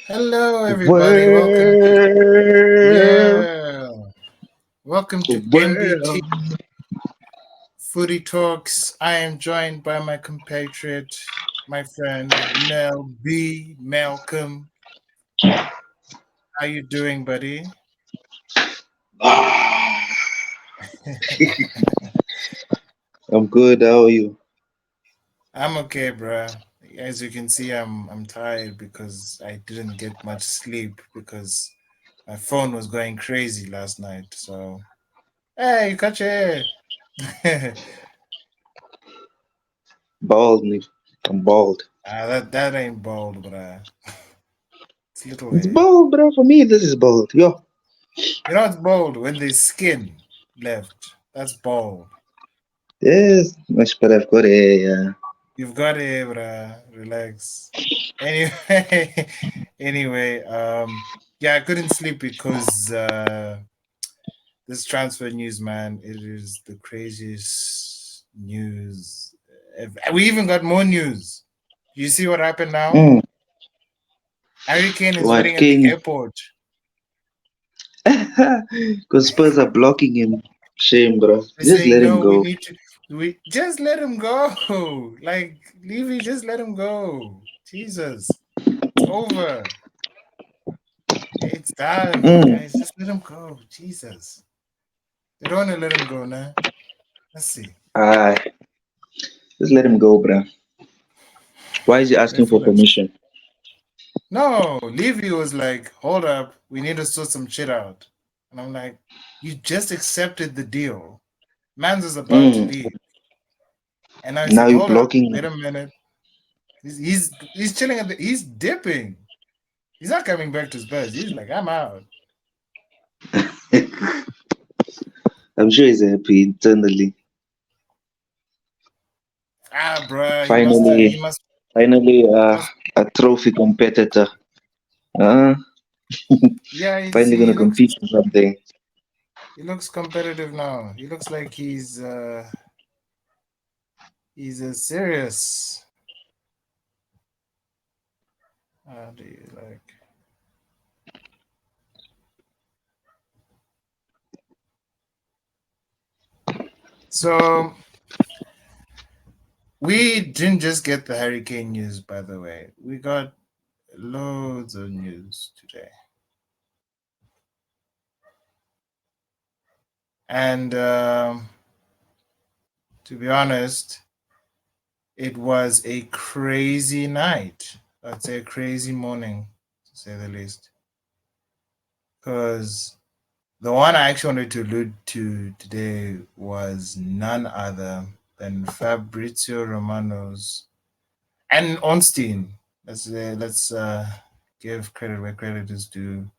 Hello, everybody. Well, Welcome to MBT well. Footy Talks. I am joined by my compatriot, my friend Mel B. Malcolm. How you doing, buddy? Ah, I'm good. How are you? I'm okay, bruh. As you can see, I'm tired because I didn't get much sleep because my phone was going crazy last night. So, hey, you cut your hair. Bald, nigga. I'm bald. That ain't bold, bruh. It's little It's hair. bald, bro. For me, this is bald. Yo. You know it's bold when there's skin left. That's bold. Yes, much but I've got a. You've got it, relax. Anyway, yeah, I couldn't sleep because this transfer news, man, it is the craziest news. We even got more news. You see what happened now? Mm, Harry Kane is what waiting at the king? airport. Because Spurs are blocking him. Shame, bro. They're Just saying let him no. We go. need to. We just let him go. Like Levy, just let him go. Jesus, it's over. It's done, Mm. guys. Just let him go. Jesus, they don't want to let him go now. Let's see. Ah, just let him go, bro. Why is he They asking for feel like permission? no. Levy was like, "Hold up, we need to sort some shit out," and I'm like, "You just accepted the deal. Mans is about to Mm. leave, and now he's Now saying, you're hold up, blocking wait him. a minute. He's chilling at the. He's dipping. He's not coming back to Spurs. He's like, I'm out. I'm sure he's happy internally. Bruh, he must. He Finally, must. finally, He must. a trophy competitor. Uh, Yeah, finally he gonna looks. compete for something. He looks competitive now. He looks like he's a serious. How do you like? So we didn't just get the hurricane news, by the way. We got loads of news today, and to be honest, it was a crazy night. I'd say a crazy morning, to say the least. Because the one I actually wanted to allude to today was none other than Fabrizio Romano's and Ornstein. Let's give credit where credit is due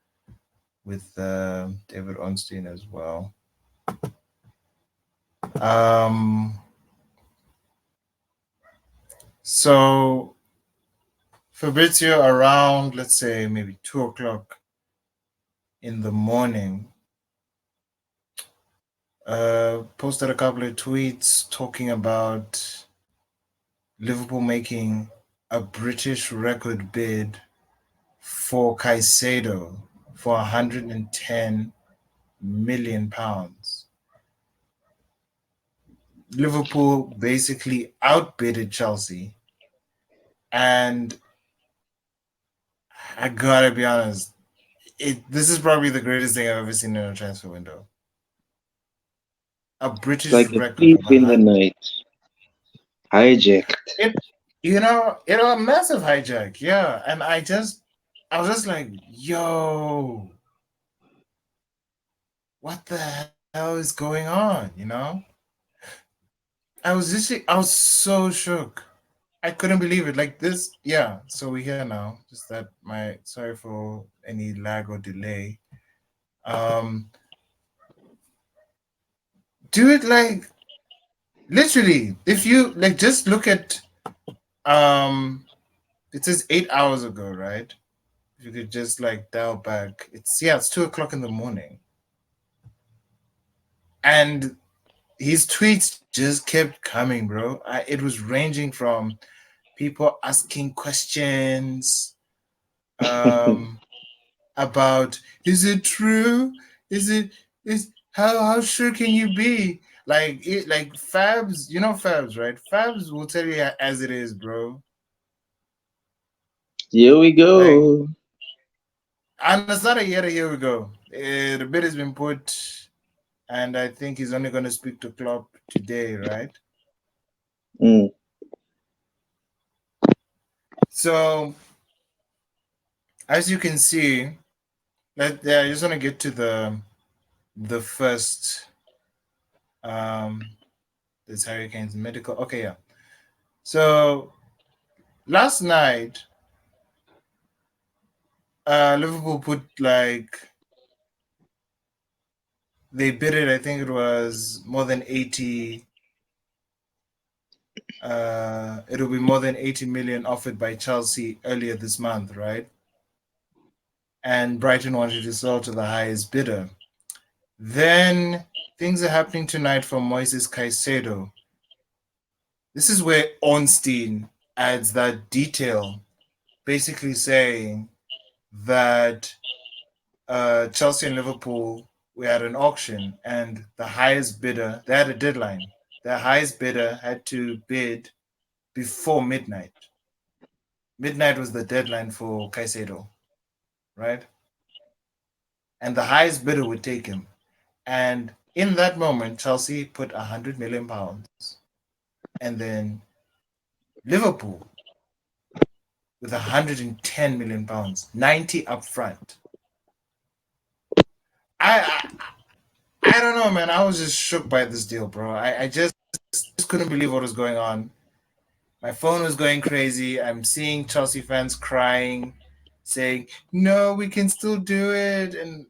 with David Ornstein as well. Um, so Fabrizio around let's say maybe 2 o'clock in the morning posted a couple of tweets talking about Liverpool making a British record bid for Caicedo for 110 million pounds. Liverpool basically outbidded Chelsea, and I gotta be honest, this is probably the greatest thing I've ever seen in a transfer window. A British Like a record thief of in the 100. night, hijacked. It, a massive hijack, yeah. And I was just like, yo, what the hell is going on? I was so shook. I couldn't believe it. Like this, yeah. So we're here now. Just that my sorry for any lag or delay. Um, do it like literally. If you like, just look at um, it says 8 hours ago, right? If you could just like dial back, it's 2 o'clock in the morning, and his tweets just kept coming, bro. It was ranging from people asking questions um, about is it true? Is it is how sure can you be? Like Fabs, you know Fabs, right? Fabs will tell you as it is, bro. Here we Like, go. and it's not a yet. Here we go. The bid has been put, and I think he's only going to speak to Klopp today, right? Mm. So as you can see, I just want to get to the first this Hurricanes medical. Okay, yeah. So last night, Liverpool put like they bid it. I think it was more than 80. It'll be more than 80 million offered by Chelsea earlier this month, right? And Brighton wanted to sell to the highest bidder. Then things are happening tonight for Moises Caicedo. This is where Ornstein adds that detail, basically saying that Chelsea and Liverpool we had an auction, and the highest bidder they had a deadline. The highest bidder had to bid before midnight. Midnight was the deadline for Caicedo, right? And the highest bidder would take him. And in that moment, Chelsea put £100 million, and then Liverpool with £110 million, 90 up front. I, I don't know, man. I was just shook by this deal, bro. I just couldn't believe what was going on. My phone was going crazy. I'm seeing Chelsea fans crying, saying, "No, we can still do it." And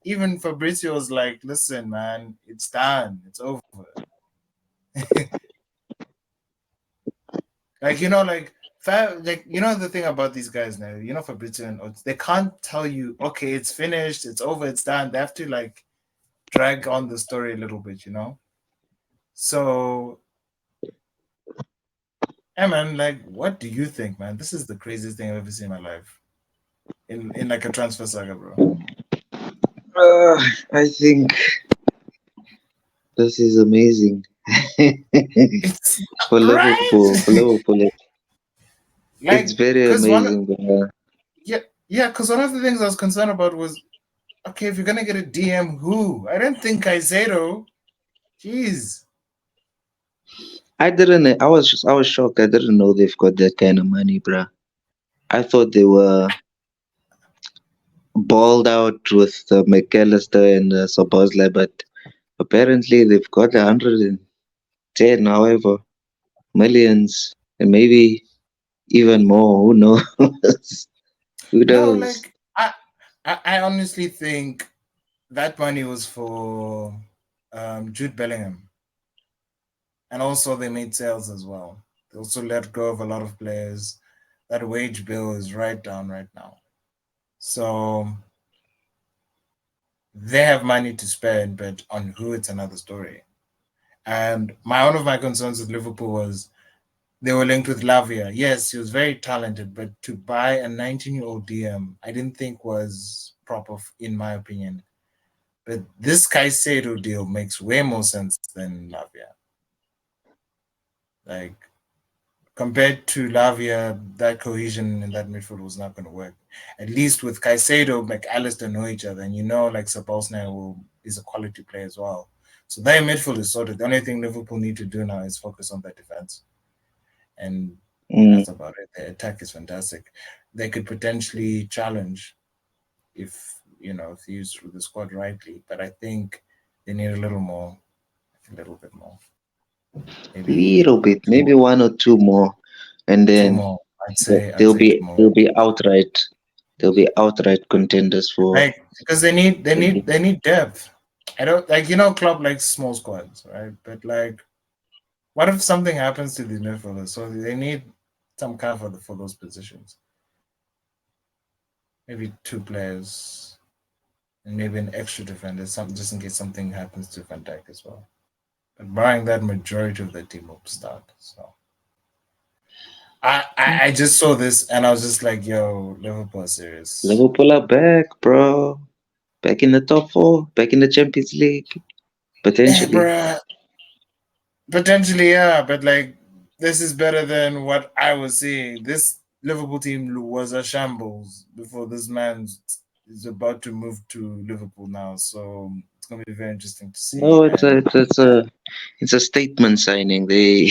even Fabrizio was like, "Listen, man, it's done. It's over." Like the thing about these guys now. Fabrizio and Oates, they can't tell you, "Okay, it's finished. It's over. It's done." They have to like drag on the story a little bit. So, hey man, like, what do you think, man? This is the craziest thing I've ever seen in my life. In like a transfer saga, bro. I think this is amazing It's for right. Liverpool. For Liverpool, it's Like, very cause one, amazing. But, yeah, cause one of the things I was concerned about was, okay, if you're gonna get a DM, who? I didn't think Caicedo. Jeez. I didn't. I was shocked. I didn't know they've got that kind of money, bruh. I thought they were balled out with McAllister and Sabozlai, but apparently they've got 110, however, millions, and maybe even more. Who knows? Who No, knows? like I honestly think that money was for Jude Bellingham, and also they made sales as well. They also let go of a lot of players. That wage bill is right down right now. So they have money to spend, but on who, it's another story. And one of my concerns with Liverpool was they were linked with Lavia. Yes, he was very talented, but to buy a 19-year-old DM, I didn't think was proper, in my opinion. But this Caicedo deal makes way more sense than Lavia. Like, compared to Lavia, that cohesion in that midfield was not going to work. At least with Caicedo, McAllister know each other, and like Sabosna is a quality player as well. So their midfield is sorted. The only thing Liverpool need to do now is focus on their defense, and Mm, that's about it. Their attack is fantastic. They could potentially challenge if used with the squad rightly, but I think they need a little bit more, maybe little bit, two maybe more, one or two more, and two then more. I'd they'll say two be more. they'll be outright they'll be outright contenders for Like, because they need they the need league. they need depth. I don't like Klopp likes small squads, right? But like, what if something happens to these midfielders? So they need some cover for those positions. Maybe two players and maybe an extra defender, some just in case something happens to Van Dijk as well. But barring that, majority of the team will start. So I just saw this and I was just like, yo, Liverpool are serious. Liverpool are back, bro. Back in the top four, back in the Champions League, potentially. Bruh, potentially, yeah, but like this is better than what I was seeing. This Liverpool team was a shambles before this man is about to move to Liverpool now. So it's gonna be very interesting to see. No, it's a And it's, it's a it's a statement signing. They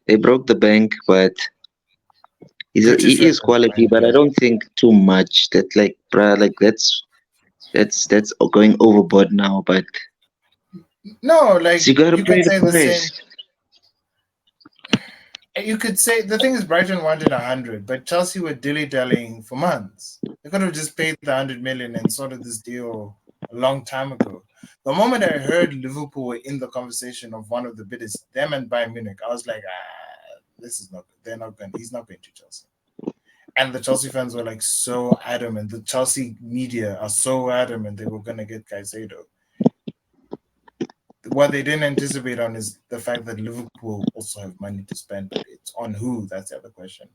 they broke the bank, but British he is record, quality. mind But I you. don't think too much. That like, bruh, like that's going overboard now. But No, so like you gotta you pay could the say the price. same. You could say the thing is Brighton wanted 100, but Chelsea were dilly dallying for months. They could have just paid the 100 million and sorted this deal a long time ago. The moment I heard Liverpool were in the conversation of one of the bidders, them and Bayern Munich, I was like, this is not. They're not going. He's not going to Chelsea. And the Chelsea fans were like so adamant. The Chelsea media are so adamant they were going to get Caicedo. What they didn't anticipate on is the fact that Liverpool also have money to spend, but it's on who. That's the other question.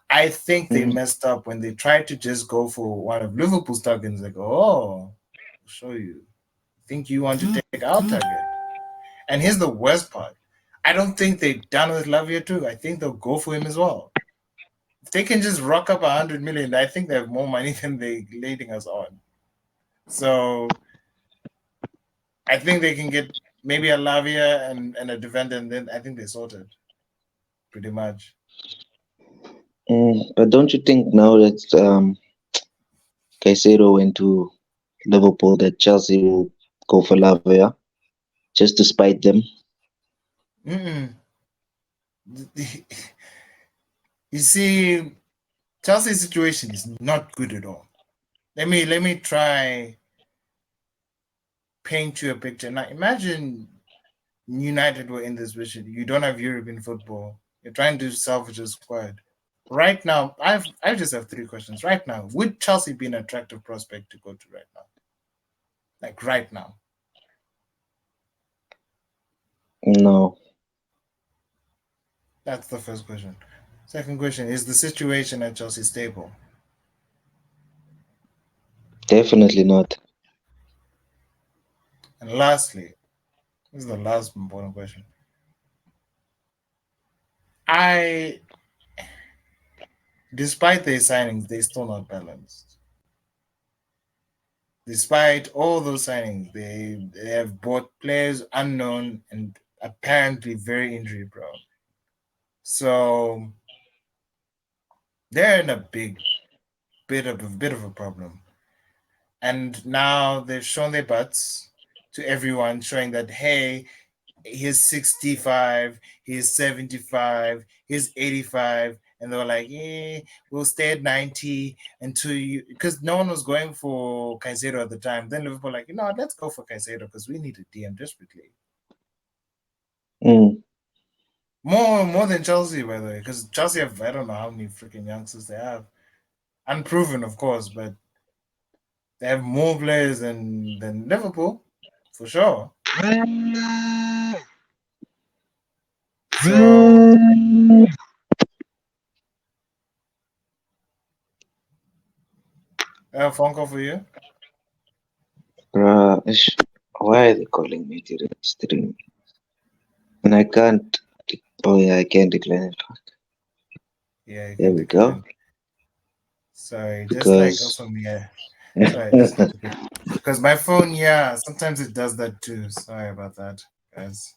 I think they Mm, messed up when they tried to just go for one of Liverpool's targets. Like, oh, I'll show you. Think you want to take our target? And here's the worst part. I don't think they're done with Lavia too. I think they'll go for him as well. If they can just rock up 100 million, I think they have more money than they leading us on. So I think they can get maybe a Lavia and a defender, and then I think they sorted pretty much. but don't you think now that Caicedo went to Liverpool that Chelsea will go for Lavia just to spite them? Mm-mm. You see, Chelsea's situation is not good at all. Let me try paint you a picture. Now imagine United were in this position. You don't have European football. You're trying to salvage a squad. Right now, I just have three questions. Right now, would Chelsea be an attractive prospect to go to right now? Like right now. No, That's the first question. Second question, is the situation at Chelsea stable? definitely not. And lastly, this is the last important question. I Despite their signings, they're still not balanced. Despite all those signings, they have bought players unknown and apparently very injury prone. So they're in a bit of a problem. And now they've shown their butts to everyone, showing that hey, he's 65, he's 75, he's 85. And they were like, yeah, we'll stay at 90 until you, because no one was going for Caicedo at the time. Then Liverpool like, let's go for Caicedo because we need a DM desperately. Mm. More than Chelsea, by the way, because Chelsea have, I don't know how many freaking youngsters they have. Unproven, of course, but they have more players than Liverpool, for sure. So, I have a phone call for you. Why are they calling me during stream? And I can't. Oh yeah, I can decline it. Yeah, you There can we go. decline. Sorry, just like Because also me. Sorry, I just need to get because my phone, yeah, sometimes it does that too. Sorry about that, guys.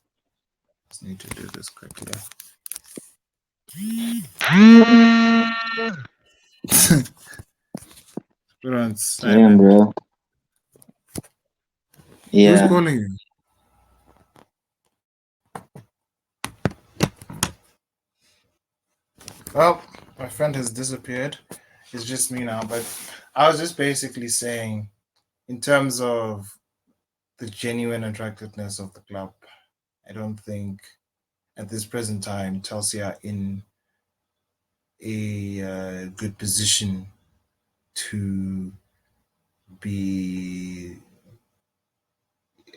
Just need to do this quickly. Put on damn, silent. bro. Who's Yeah, calling you? Well, my friend has disappeared. It's just me now. But I was just basically saying, in terms of the genuine attractiveness of the club, I don't think at this present time Chelsea are in a good position to be.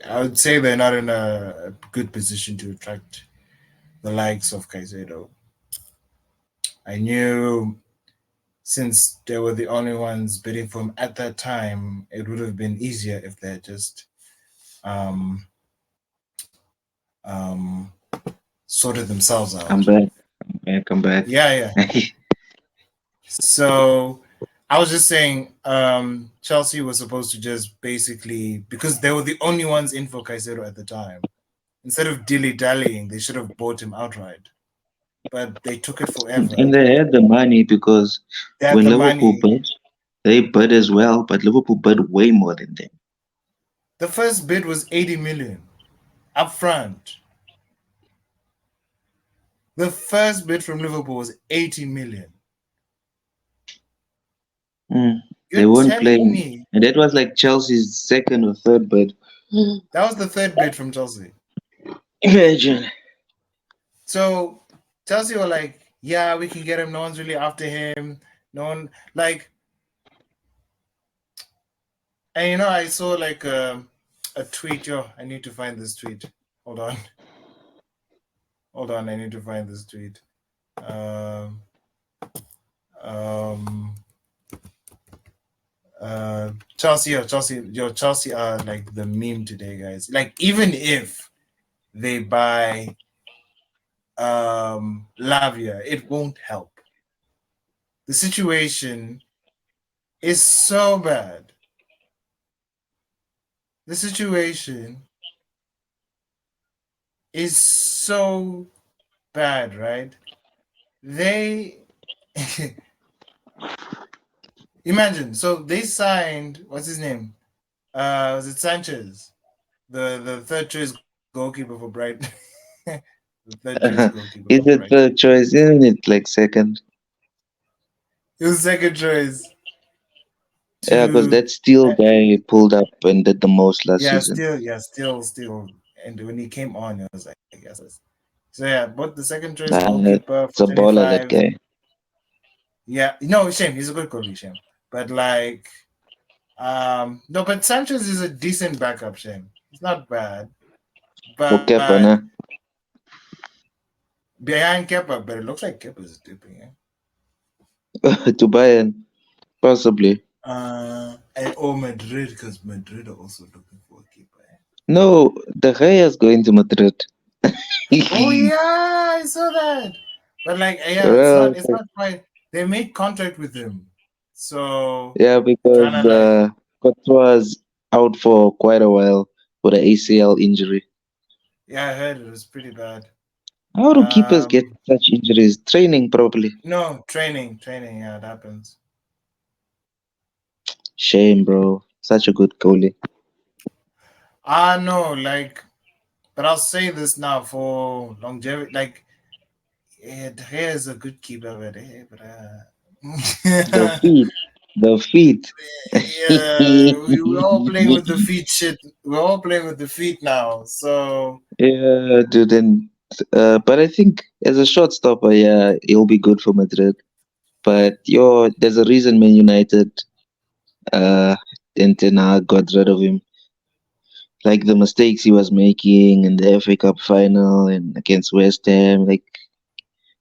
I would say they're not in a good position to attract the likes of Caicedo. I knew since they were the only ones bidding for him at that time, it would have been easier if they had just um, um, sorted themselves I'm out. back. I'm back. Yeah, yeah. So I was just saying, Chelsea was supposed to just basically, because they were the only ones in for Caicedo at the time, instead of dilly dallying, they should have bought him outright. But they took it forever. And they had the money because They had when the Liverpool money. bid, they bid as well, but Liverpool bid way more than them. The first bid was 80 million up front. The first bid from Liverpool was 80 million. Mm. They You're weren't telling playing, me and that was like Chelsea's second or third bid. that was the third bid from Chelsea. Imagine. So Chelsea were like, yeah, we can get him. No one's really after him. No one like, and I saw like a tweet. Yo, I need to find this tweet. Hold on, hold on. I need to find this tweet. Um, um, Chelsea are like the meme today, guys. Like, even if they buy Lavia, it won't help. The situation is so bad. The situation is so bad, right? They imagine. So they signed, what's his name? Was it Sanchez? The third choice goalkeeper for Brighton. The third choice goalkeeper for Is it Brighton. third choice? Isn't it like second? It was second choice Yeah, because to that Steel guy pulled up and did the most last season. still. And when he came on, it was like, yes. So yeah, but the second choice Nah, goalkeeper it's for a baller, that 25. guy. Yeah, no, shame. He's a good goalie, shame. But like, no, but Sanchez is a decent backup, shame. He's not bad, For but Kepa, nah? behind Kepa, but it looks like Kepa is dipping. To Bayern, possibly. Or Madrid, because Madrid are also looking for a keeper. No, the guy is going to Madrid. Oh yeah, I saw that. But like, yeah, it's Well, not. It's not quite. They made contract with him, so yeah, they're trying because to like. Courtois is out for quite a while with an ACL injury. Yeah, I heard it was pretty bad. How do keepers get Um, such injuries? Training, probably. no training. Yeah, it happens. Shame, bro. Such a good goalie. No, like, but I'll say this now for longevity. Like, here's a good keeper, but The feet. The feet. yeah, we're all playing with the feet. Shit, we're all playing with the feet now. So Yeah, dude. But I think as a shortstopper, yeah, he'll be good for Madrid. But there's a reason Man United uh and Ten Hag got rid of him. Like the mistakes he was making in the FA Cup final and against West Ham. Like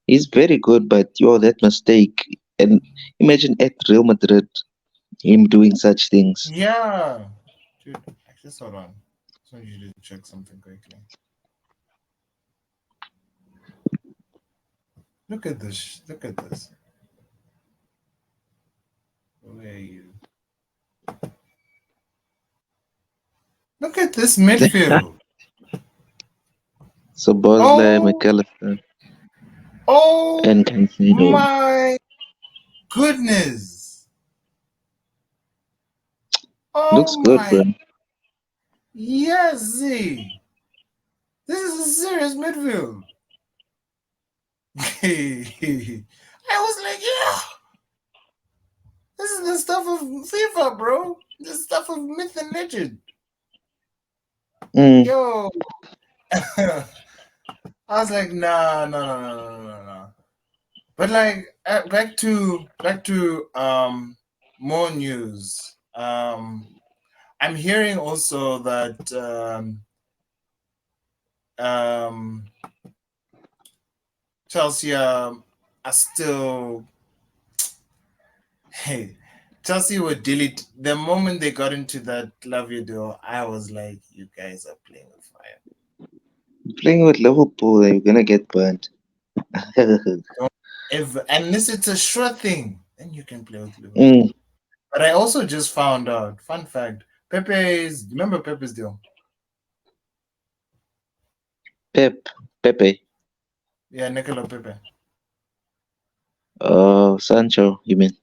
he's very good, but that mistake. And imagine at Real Madrid, him doing such things. yeah, dude, just hold on. So you need to check something quickly. Look at this. Look at this. Where are you? Look at this midfield. So Bosley, Oh, McAllister, and oh Caicedo my goodness. looks Oh good, bro. my, yes, Z. This is a serious midfield. I was like, yeah, this is the stuff of FIFA, bro. This stuff of myth and legend. Mm. Yo. I was like, nah, no, no, no, no, no, no. But like, back to more news. I'm hearing also that um, Chelsea are are still. Hey, Chelsea would delete the moment they got into that Lavia duel. I was like, you guys are playing with fire. Playing with Liverpool, you're gonna get burnt. Don't ever, unless it's a sure thing, then you can play with Liverpool. Mm, But I also just found out, fun fact, Pepe's. Remember Pepe's deal? Pep, Pepe, Yeah, Nicola Pepe. Sancho, you mean?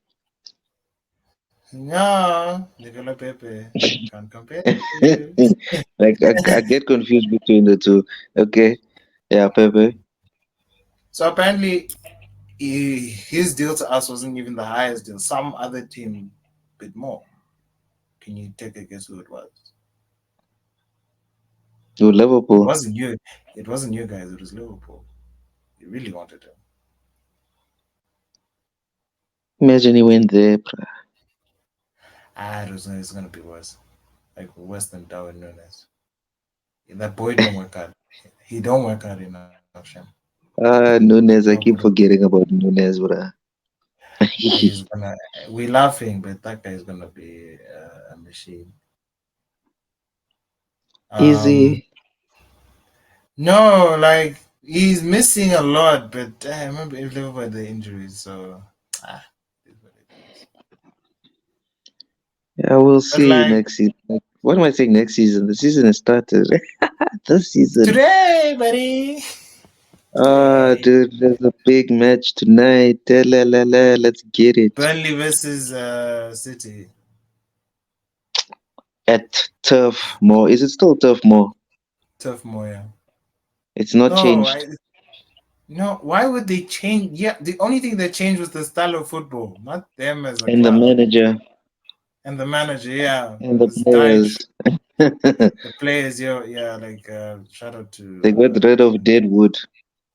Yeah, Nicola Pepe. Can't compare it. Like I get confused between the two. Okay, yeah, Pepe. So apparently, his deal to us wasn't even the highest deal. Some other team bid more. Can you take a guess who it was? To It Liverpool. wasn't you. It wasn't you guys. It was Liverpool. You really wanted him. Imagine he went there. Ah, it's gonna be worse. Like worse than Darwin Nunes. That boy don't work out. He don't work out enough, Shem. Nunes. I Don't put keep him. forgetting about Nunes, bruh. He's gonna. We laughing, but that guy is gonna be a machine. Um, Easy. no, like he's missing a lot, but I remember Liverpool had the injuries, so it is what it is. Yeah, we'll But see like next season. Like, what am I saying next season? The season has started. This season. today, buddy, today, Dude, there's a big match tonight. La, la, la, let's get it. Burnley versus City. At Turf Moor. Is it still Turf Moor? Tough Moya. It's not No, changed. no. Why would they change? Yeah, the only thing that changed was the style of football, not them as a And the club manager and the manager. Yeah, and it the was dying. players. The players, yeah, like shout out to They got rid of Deadwood,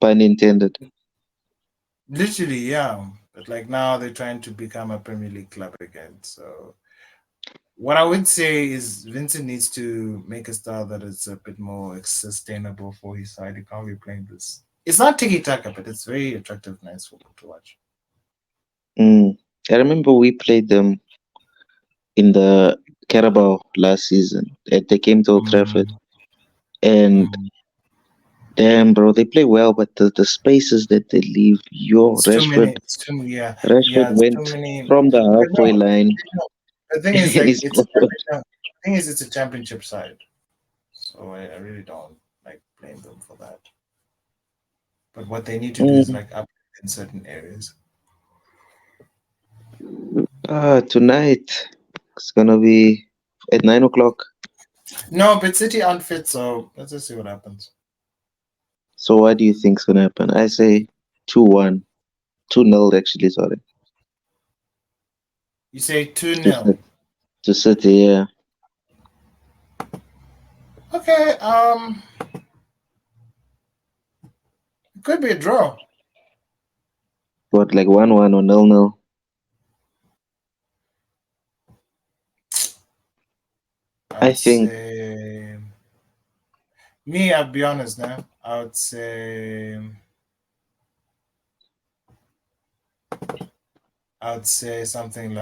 pun intended. literally, yeah. But like now they're trying to become a Premier League club again. So what I would say is Vincent needs to make a style that is a bit more sustainable for his side. He can't be playing this. It's not tiki taka, but it's very attractive, nice football to watch. Mm. I remember we played them in the Carabao last season. They came to Old Trafford. Mm, And mm. damn, bro, they play well, but the spaces that they leave, your It's too many. Rashford, It's too yeah, Rashford yeah. It's too went many. from the But halfway no, line. the thing is He like it's a scored. the thing is it's a championship side, so I really don't like blame them for that. But what they need to do is Mm. like up in certain areas. Tonight it's gonna be at 9 o'clock. No, but City aren't fit, so let's just see what happens. So what do you think's gonna happen? I say 2-1, 2-0 actually. Sorry, You say 2 to nil. City. To City, yeah. Okay, it could be a draw. But like 1-1 or 0-0. I I'd think, say me, I'll be honest now. I would say something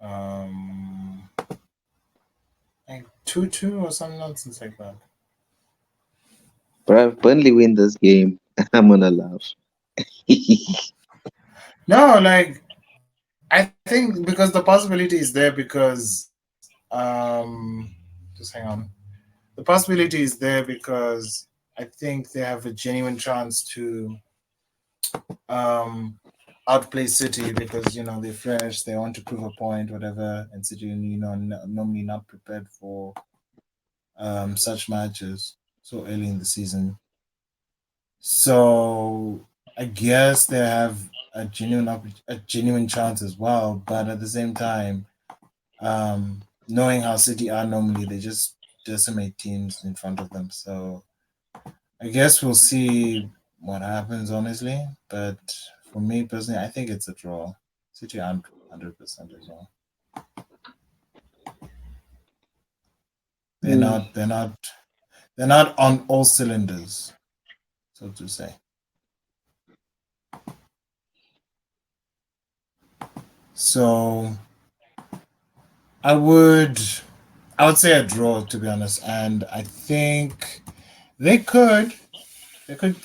um like 2-2 or some nonsense like that. bro, if Burnley win this game, I'm gonna laugh. No, like I think because the possibility is there because just hang on. The possibility is there because I think they have a genuine chance to um, outplay City because they're fresh, they want to prove a point, whatever, and City normally not prepared for such matches so early in the season. So I guess they have a genuine chance as well, but at the same time, knowing how City are normally, they just decimate teams in front of them. So I guess we'll see what happens, honestly. But for me personally, I think it's a draw. City aren't 100% as well. They're Mm. not. They're not. They're not on all cylinders. so to say. So I would I would say a draw, to be honest, and I think they could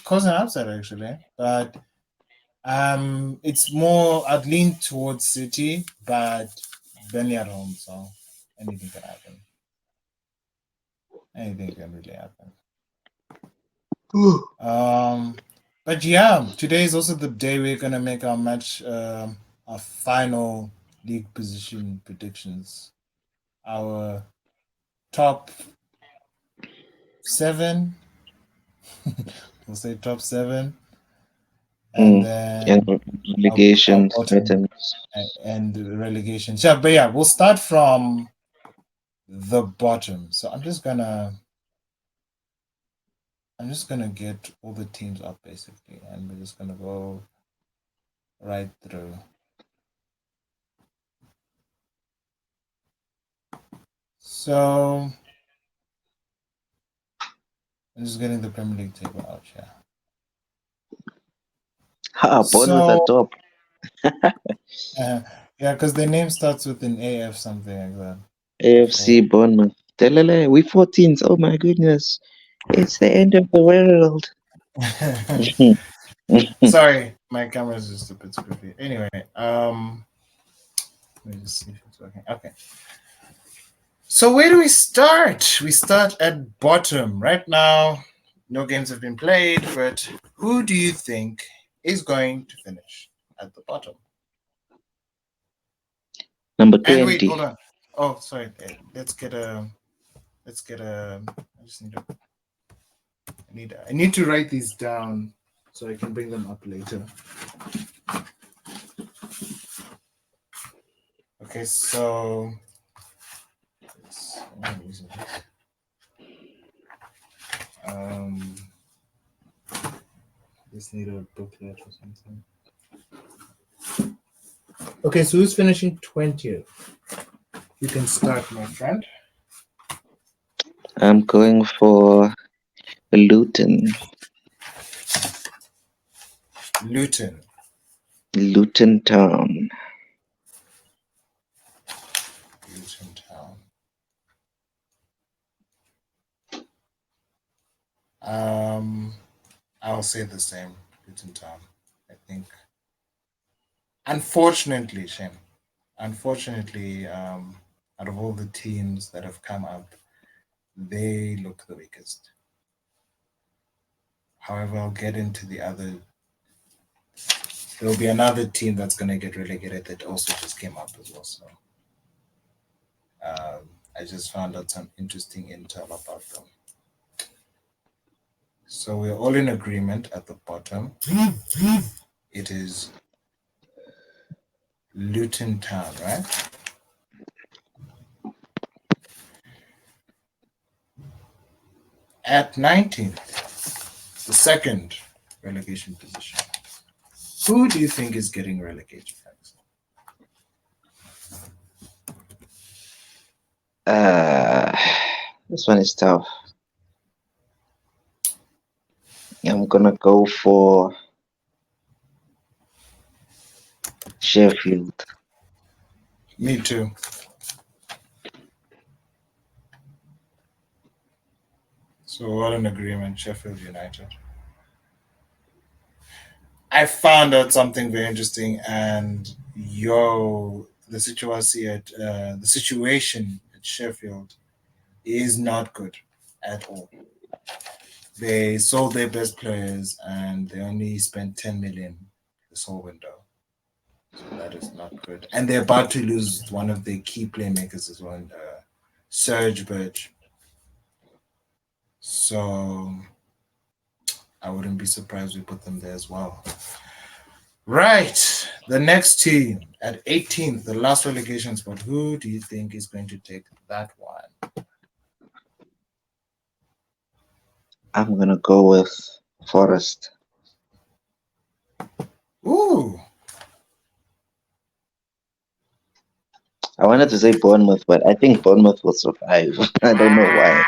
cause an upset actually, but it's more I'd lean towards City, but Burnley at home, so anything can happen. Anything can really happen. Um, but yeah, today is also the day we're gonna make our match, our final league position predictions. Our top seven, we'll say top seven, and Mm. then And our relegation bottom items. and relegation. Yeah, but yeah, we'll start from the bottom. So I'm just gonna get all the teams up basically, and we're just gonna go right through. So I'm just getting the Premier League table out here. Ha, Bournemouth at So top. uh, yeah, because their name starts with an AF something like that. AFC Before. Bournemouth. Telele, we 14s. Oh my goodness. It's the end of the world. Sorry, my camera is just a bit spooky. Anyway, let me just see if it's working. Okay. So where do we start? We start at bottom. Right now, no games have been played, but who do you think is going to finish at the bottom? Number And wait, 20. hold on. Oh, sorry. Let's get a I just I need to write these down so I can bring them up later. Okay, so um just need a booklet or something. Okay, so who's finishing 20th? You can start, my friend. I'm going for Luton. Luton. Luton Town. Luton Town. I'll say the same. Luton Town. I think. Unfortunately, Shane. Unfortunately, out of all the teams that have come up, they look the weakest. However, I'll get into the other. There'll be another team that's going to get relegated that also just came up as well. So I just found out some interesting intel about them. So we're all in agreement at the bottom. It is Luton Town, right? At 19th, the second relegation position. Who do you think is getting relegated next? Uh, this one is tough. I'm gonna go for Sheffield. Me too. So we're all in agreement, Sheffield United. I found out something very interesting, and the situation at Sheffield is not good at all. They sold their best players, and they only spent 10 million this whole window. So that is not good. And they're about to lose one of their key playmakers as well, Serge Birch. So I wouldn't be surprised we put them there as well. Right. The next team at 18th, the last relegation spot. Who do you think is going to take that one? I'm gonna go with Forest. Ooh. I wanted to say Bournemouth, but I think Bournemouth will survive. I don't know why.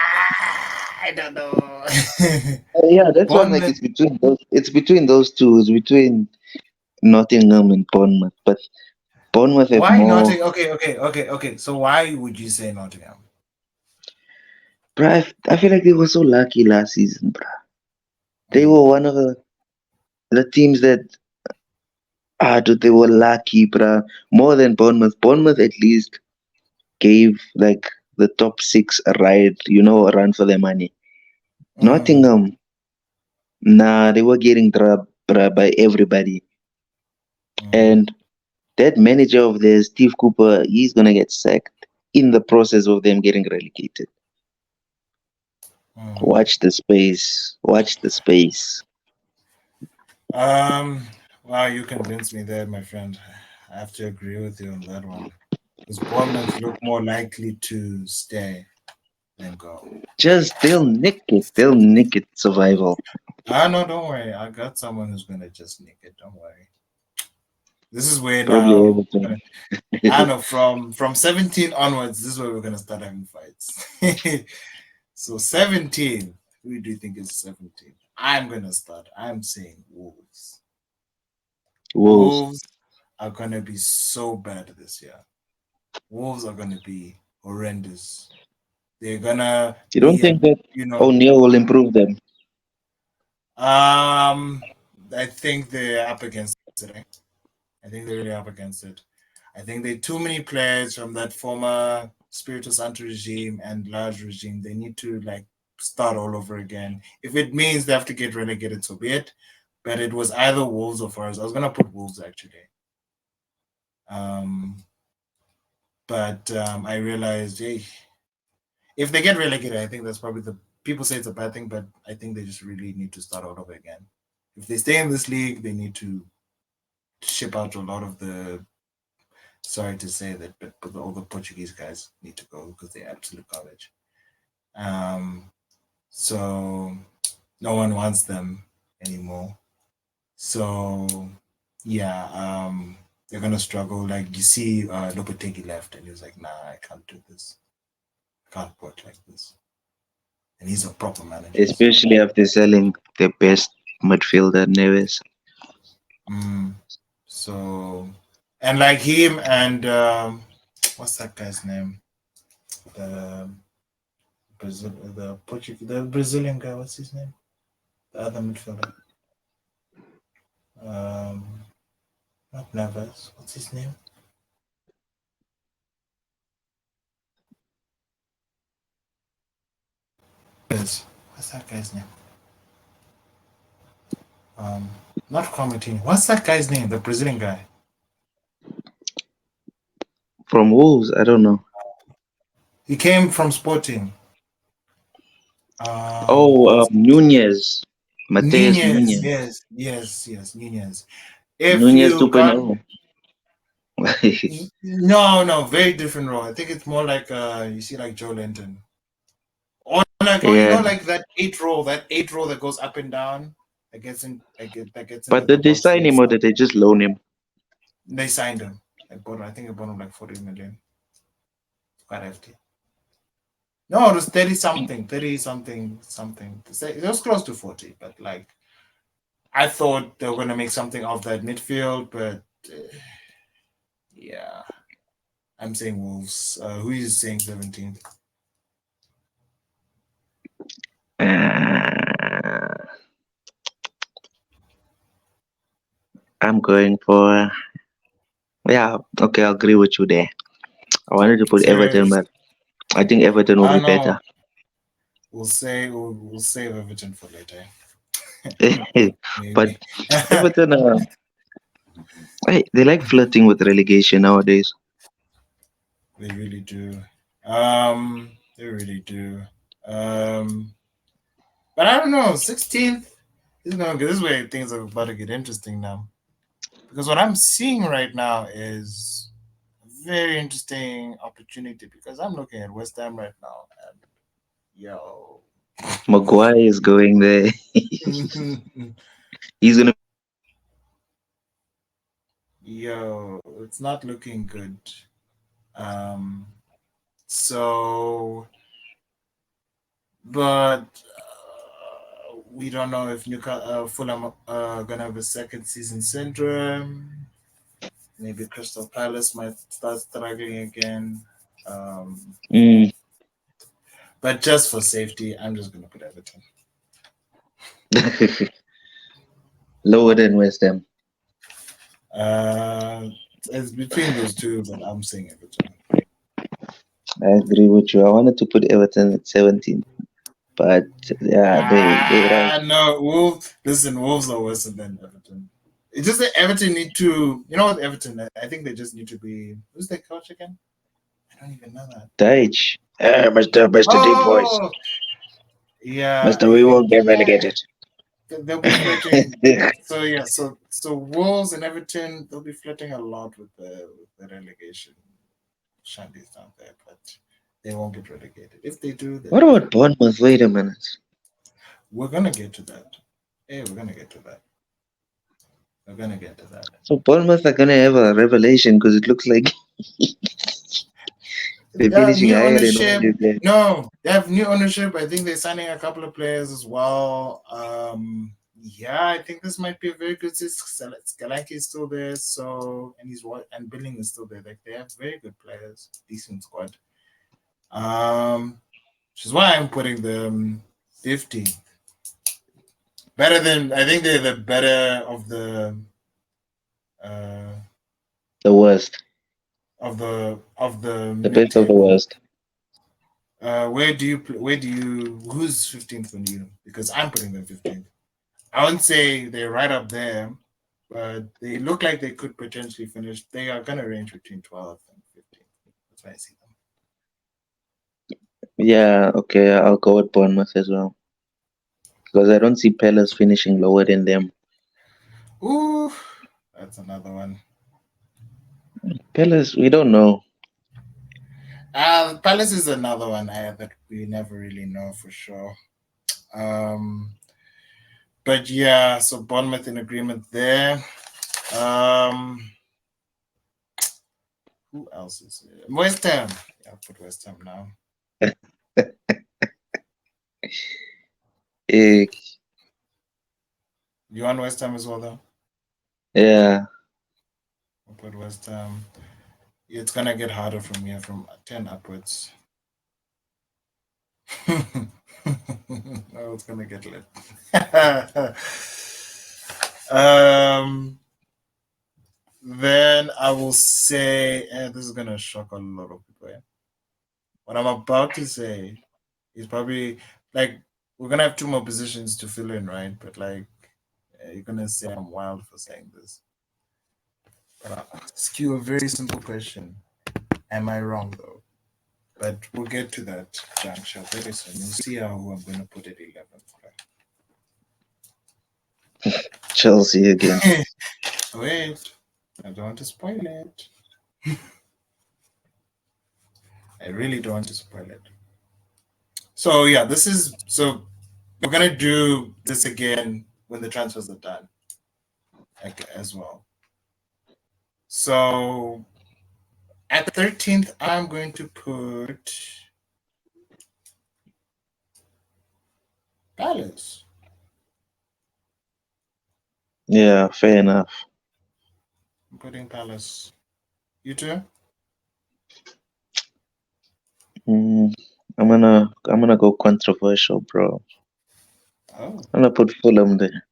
I don't know. Yeah, that's what like Bournemouth. it's between those. It's between those two. It's between Nottingham and Bournemouth, but Bournemouth have Why more. Nottingham? Okay. So why would you say Nottingham? Bruh, I feel like they were so lucky last season, bruh. They Mm, were one of the teams that dude, they were lucky, bruh. More than Bournemouth. Bournemouth at least gave like the top six a ride, a run for their money. mm, Nottingham, nah, they were getting drubbed, bruh, by everybody. mm, And that manager of theirs, Steve Cooper, he's gonna get sacked in the process of them getting relegated. mm. Watch the space. Watch the space. Um. Wow, you convinced me there, my friend. I have to agree with you on that one. Because Bournemouth look more likely to stay than go. Just they'll nick it. They'll nick it. Survival. Ah, no, don't worry. I got someone who's gonna just nick it. Don't worry. This is where Probably now. Everton. I know from 17 onwards. This is where we're gonna start having fights. So 17. Who do you think is 17? I'm gonna start. I'm saying Wolves. Wolves. Wolves are gonna be so bad this year. Wolves are gonna be horrendous. They're gonna You don't be think a that you know O'Neill will improve them? um I think they're up against it. I think they're really up against it. I think there are too many players from that former Spirito Santo regime and large regime. They need to like start all over again. If it means they have to get relegated, so be it. But it was either Wolves or Forest. I was gonna put Wolves actually. Um, but I realized, hey, if they get relegated, I think that's probably the people say it's a bad thing, but I think they just really need to start all over again. If they stay in this league, they need to ship out a lot of the. Sorry to say that, but all the Portuguese guys need to go because they're absolute garbage. Um, so no one wants them anymore. So yeah, they're gonna struggle. Like you see, Lopetegui left, and he was like, "Nah, I can't do this. I can't work like this." And he's a proper manager. So Especially after selling their best midfielder, Neves. mm, so and like him and what's that guy's name? The the Brazilian guy. What's his name? The other midfielder. Um, not Neves. What's his name? Yes. What's that guy's name? Um, not Cromartine. What's that guy's name? The Brazilian guy. From Wolves, I don't know. He came from Sporting. Oh, What's Nunez. Mateus Nunez? Nunez. Yes, Nunez. If Nunez you got 2.0. no, very different role. I think it's more like you see like Joe Linton. Or like Yeah. like that eight roll that goes up and down that gets into But the did they box sign and him or stuff. did they just loan him? They signed him. I think they bought him like 40 million. Quite hefty. No, it was 30 something, something. It was close to 40, but like I thought they were gonna make something of that midfield, but yeah. I'm saying Wolves. Who is saying 17th? Uh, I'm going for. Yeah, okay, I'll agree with you there. I wanted to put Everton, Serious. but I think Everton will I be know. better. We'll save Everton for later. But Maybe. Everton, hey, they like flirting with relegation nowadays. They really do. They really do. Um, but I don't know. 16th. This is where things are about to get interesting now. Because what I'm seeing right now is a very interesting opportunity. Because I'm looking at West Ham right now, and yo, Maguire is going there. He's gonna yo, it's not looking good. Um, so but we don't know if Fulham are gonna have a second season syndrome. Maybe Crystal Palace might start struggling again. Um, Mm. but just for safety, I'm just gonna put Everton. Lower than West Ham. Uh, it's between those two, but I'm saying Everton. I agree with you. I wanted to put Everton at 17, but yeah, they right. No, Wolves. Listen, Wolves are worse than Everton. It's just that Everton need to. You know what, Everton? I think they just need to be. Who's their coach again? I don't even know that. Deitch. Mr. Deep Voice. Oh, yeah. Mr. I We think won't get yeah. relegated. They'll be flirting. So yeah. So Wolves and Everton, they'll be flirting a lot with the relegation shanties down there, but they won't get relegated. If they do, then What about Bournemouth? Wait a minute. we're gonna get to that. Hey, we're gonna get to that. We're gonna get to that. So Bournemouth are gonna have a revelation because it looks like they're Yeah, finishing new higher than all ownership. these guys. No, they have new ownership. I think they're signing a couple of players as well. Yeah, I think this might be a very good season. Skalanki is still there, so and Billing is still there. Like they have very good players, decent squad. Which is why I'm putting them 50. Better than I think they're the better uh The worst. of the The mid best of the table. worst. Where do you who's 15th for you? Because I'm putting them 15th. I wouldn't say they're right up there, but they look like they could potentially finish. They are gonna range between 12th and 15th. That's why I see Yeah, okay, I'll go with Bournemouth as well. Because I don't see Palace finishing lower than them. them. Ooh, that's another one. Palace, we don't know. Palace is another one that we never really know for sure. Um, but yeah, so Bournemouth in agreement there. Um, who else is here? West Ham. Yeah, I'll put West Ham now. Eh, You want West Ham as well, though? yeah, I'll put West Ham. It's gonna get harder from here, from 10 upwards. Oh, it's gonna get lit. um, then I will say, this is gonna shock a lot of people. Yeah? What I'm about to say is probably like we're gonna have two more positions to fill in, right? But like you're gonna say I'm wild for saying this. But I'll ask you a very simple question. Am I wrong though? But we'll get to that juncture very soon. You'll see who I'm going to put at 11th. Chelsea again. Wait, I don't want to spoil it. I really don't want to spoil it. So yeah, we're gonna do this again when the transfers are done, as well. So at 13th, I'm going to put Palace. Yeah, fair enough. I'm putting Palace. You too? Mm, I'm gonna go controversial, bro. Oh. I'm gonna put Fulham there.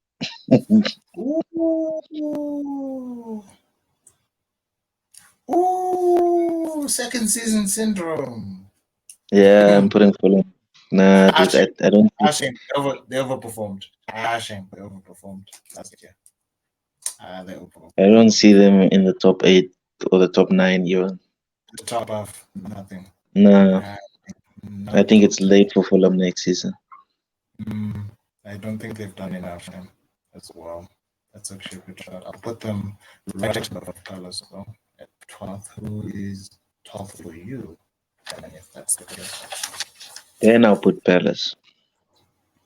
Ooh. Ooh, second season syndrome. Yeah, I'm putting Fulham. Nah, dude, I, Ashing, I don't see, Ashing, they overperformed. Ashing, they overperformed last year. They I don't overperformed. see them in the top 8 or the top 9 even. The top half, nothing. Nah, Uh, I not think it's totally. late for Fulham next season. Mm, I don't think they've done enough as well. That's actually a good shot. I'll put them right above Palace though at 12th. Who is 12th for you? And if that's the case. Then I'll put Palace.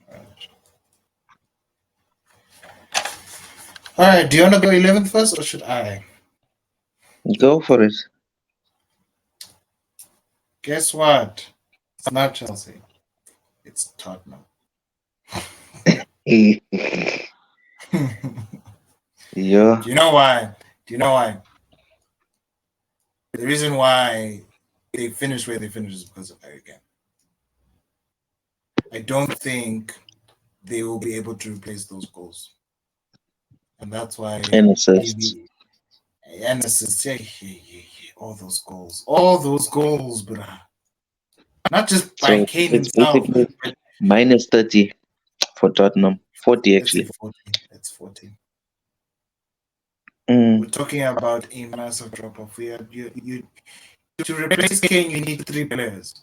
Right. All right. Do you want to go 11th first, or should I? Go for it. Guess what? It's not Chelsea. It's Tottenham. Yeah, Do you know why? Do you know why? The reason why they finished where they finished is because of Harry Kane. I don't think they will be able to replace those goals, and that's why and assists. and assists, all those goals, bruh. Not just by So Kane it's himself, basically but minus 30 for Tottenham. 40 let's say actually. 40. That's 40. Mm, We're talking about a massive drop off. We had you to replace Kane, you need three players.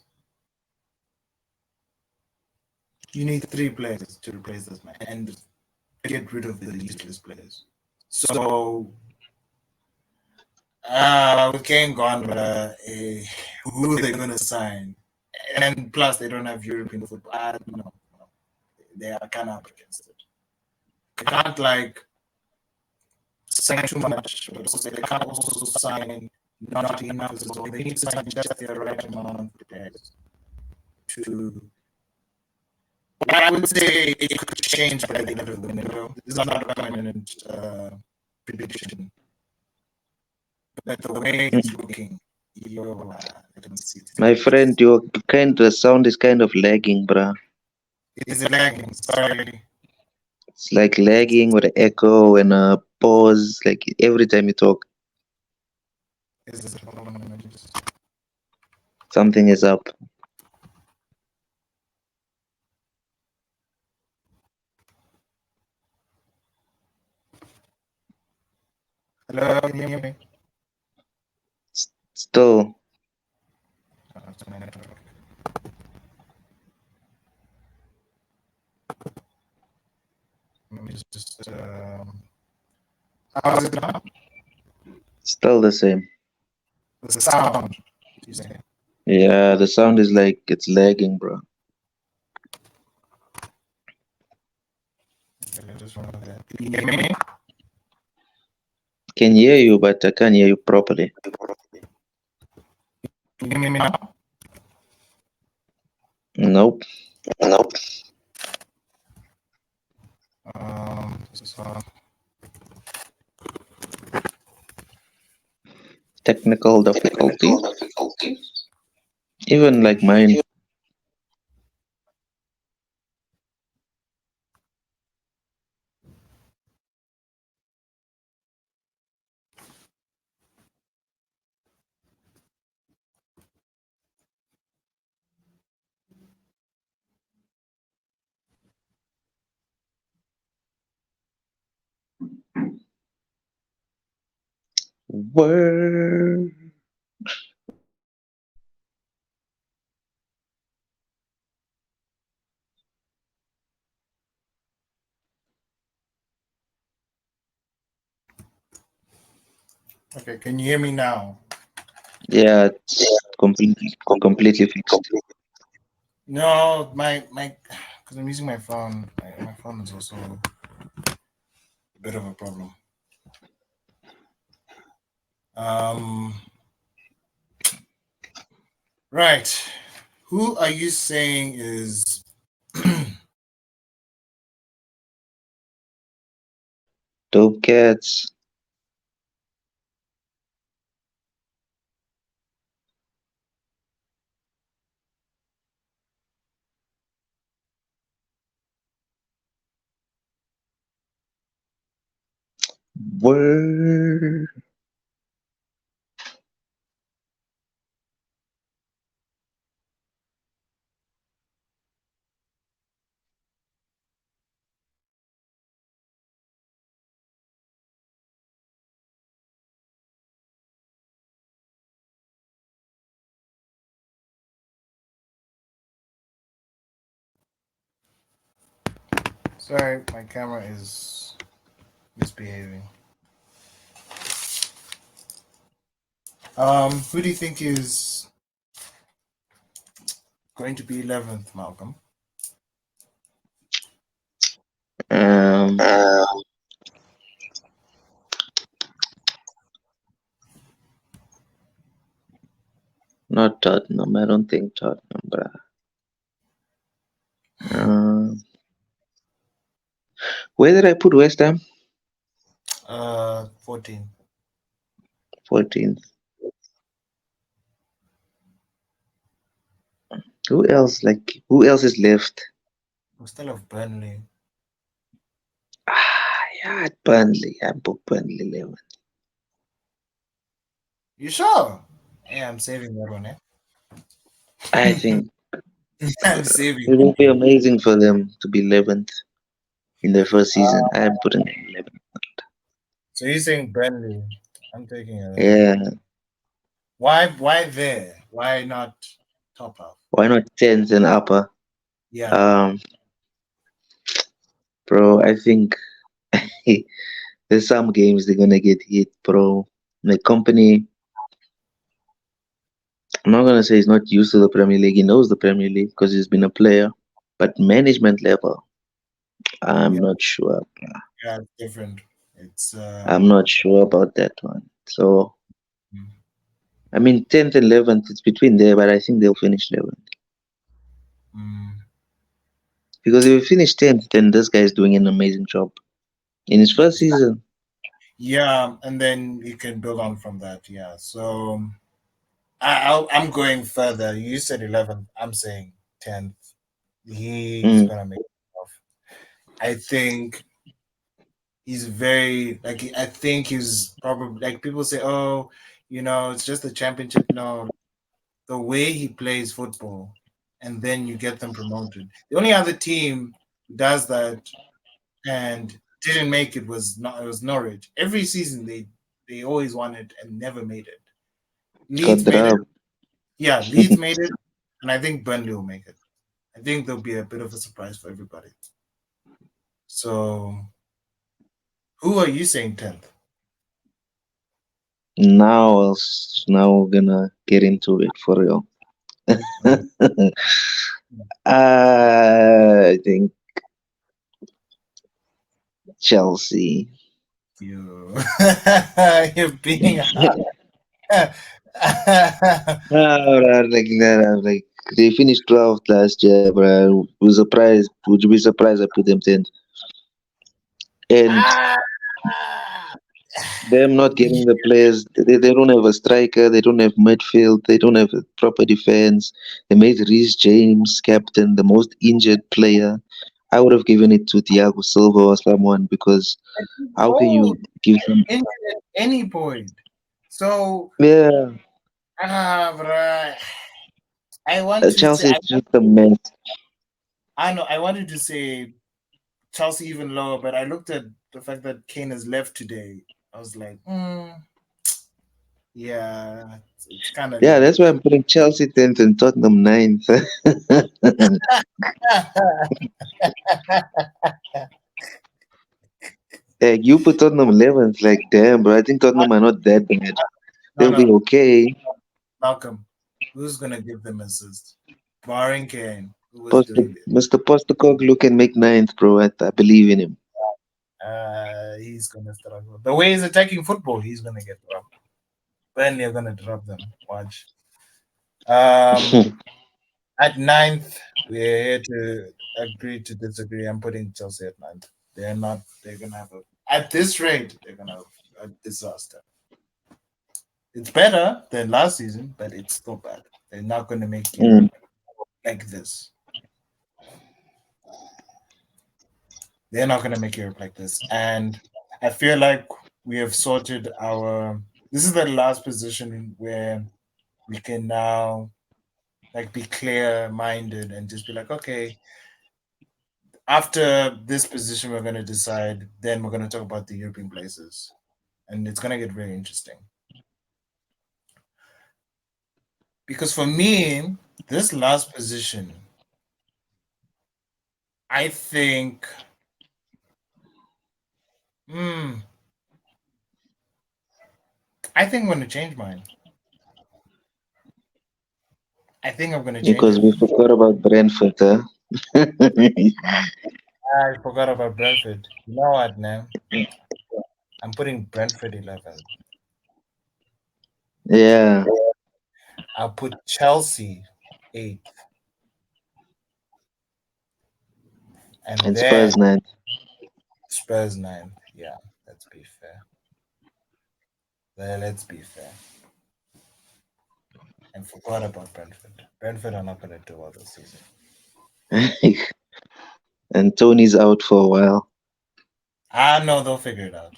You need three players to replace this man and get rid of the useless players. So with Kane gone, who are they gonna sign? And plus, they don't have European football. I don't know. They are kind of up against it. They can't like sign too much, but also they can't also sign not enough as well. They need to sign just the right amount of players to. I would say it could change by the end of the window. This is not a permanent prediction, but the way mm. it's looking, I don't see it. My friend, your kind of sound is kind of lagging, bruh. Is it lagging? Sorry. It's like lagging with an echo and a pause, like every time you talk, Is this a problem? something is up. Hello, can you hear me? Still, Oh, it's my network. Let me just how is it now? still the same. The sound. You say? Yeah, the sound is like it's lagging, bro. Okay, I just wanted that. Can you hear me? Can hear you, but I can't hear you properly. Can you hear me now? Nope. Nope. So Technical technical difficulty. difficulty. Even like mine. Word. Okay, can you hear me now? Yeah, it's completely fixed. No, my because I'm using my phone. My phone is also a bit of a problem. Um, right. Who are you saying is Dope cats. Word. sorry, my camera is misbehaving. Who do you think is going to be 11th, Malcolm? Um, Not Tottenham. I don't think Tottenham, bruh. Uh, where did I put West Ham? 14. 14th. Who else? Like, who else is left? We still have Burnley. Yeah, Burnley. I put Burnley 11. You sure? Yeah, I'm saving that one, eh? I think I'm saving it that will be one. amazing for them to be 11th in their first season. I am putting 11th. So you're saying Burnley? I'm taking 11. Yeah, Why? Why there? Why not top half? why not 10th and upper? Yeah, Um, bro, I think there's some games they're gonna get hit, bro. The company, I'm not gonna say he's not used to the Premier League. He knows the Premier League because he's been a player. But management level, I'm yeah, not sure. yeah. It's different. It's I'm not sure about that one. So, mm, I mean, 10th and 11th, it's between there, but I think they'll finish 11th. mm, Because if we finish 10th, then this guy is doing an amazing job. In his first season, yeah, and then you can build on from that. Yeah. So I'm going further. You said 11th. I'm saying 10th. He's mm, gonna make it off. I think he's very like I think he's probably like people say, oh, it's just the championship. No, the way he plays football, and then you get them promoted. The only other team who does that and didn't make it was not it was Norwich. Every season they always won it and never made it. got Leeds made it. dropped. Yeah, Leeds made it, and I think Burnley will make it. I think there'll be a bit of a surprise for everybody. So, who are you saying 10th? Now we're gonna get into it for real. Okay. I think Chelsea. You, you're being hard. Like that, like they finished 12th last year, bro. Was surprised. Would you be surprised I put them 10th? And Ah, them not getting the players, they don't have a striker, they don't have midfield, they don't have a proper defense. They made Reece James captain, the most injured player. I would have given it to Thiago Silva or someone because he's how can you old. give them? Injured at any point. So, Yeah, bruh, I want to say, Chelsea is just a mess. I know, I wanted to say Chelsea even lower, but I looked at the fact that Kane has left today. I was like, yeah, it's kind of Yeah, that's late. why I'm putting Chelsea 10th and Tottenham ninth. Like you put Tottenham 11th, like damn, bro. I think Tottenham are not that bad. No, They'll be no, okay. Malcolm, who's gonna give them assists? Barring Kane, who was Post doing it. Mr. Postecoglou can make ninth, bro. I believe in him. He's gonna struggle. The way he's attacking football, he's gonna get dropped. Burnley are gonna drop them. Watch. Um, at ninth, we're here to agree to disagree. I'm putting Chelsea at ninth. They're not. They're gonna have a. At this rate, they're gonna have a disaster. It's better than last season, but it's still bad. They're not gonna make Mm. Europe like this. They're not gonna make Europe like this, and I feel like we have sorted our. This is the last position where we can now like be clear minded and just be like, okay, after this position, we're going to decide. Then we're going to talk about the European places, and it's going to get very interesting. Because for me, this last position, I think, hmm, I think I'm going to change mine. I think I'm going to change Because it. we forgot about Brentford, huh? I forgot about Brentford. You know what, man? I'm putting Brentford 11. Yeah, I'll put Chelsea 8. And And then Spurs ninth. Spurs ninth. Yeah, let's be fair. Let's be fair. And forgot about Brentford. Brentford are not going to do well this season. And Tony's out for a while. Ah, no, they'll figure it out.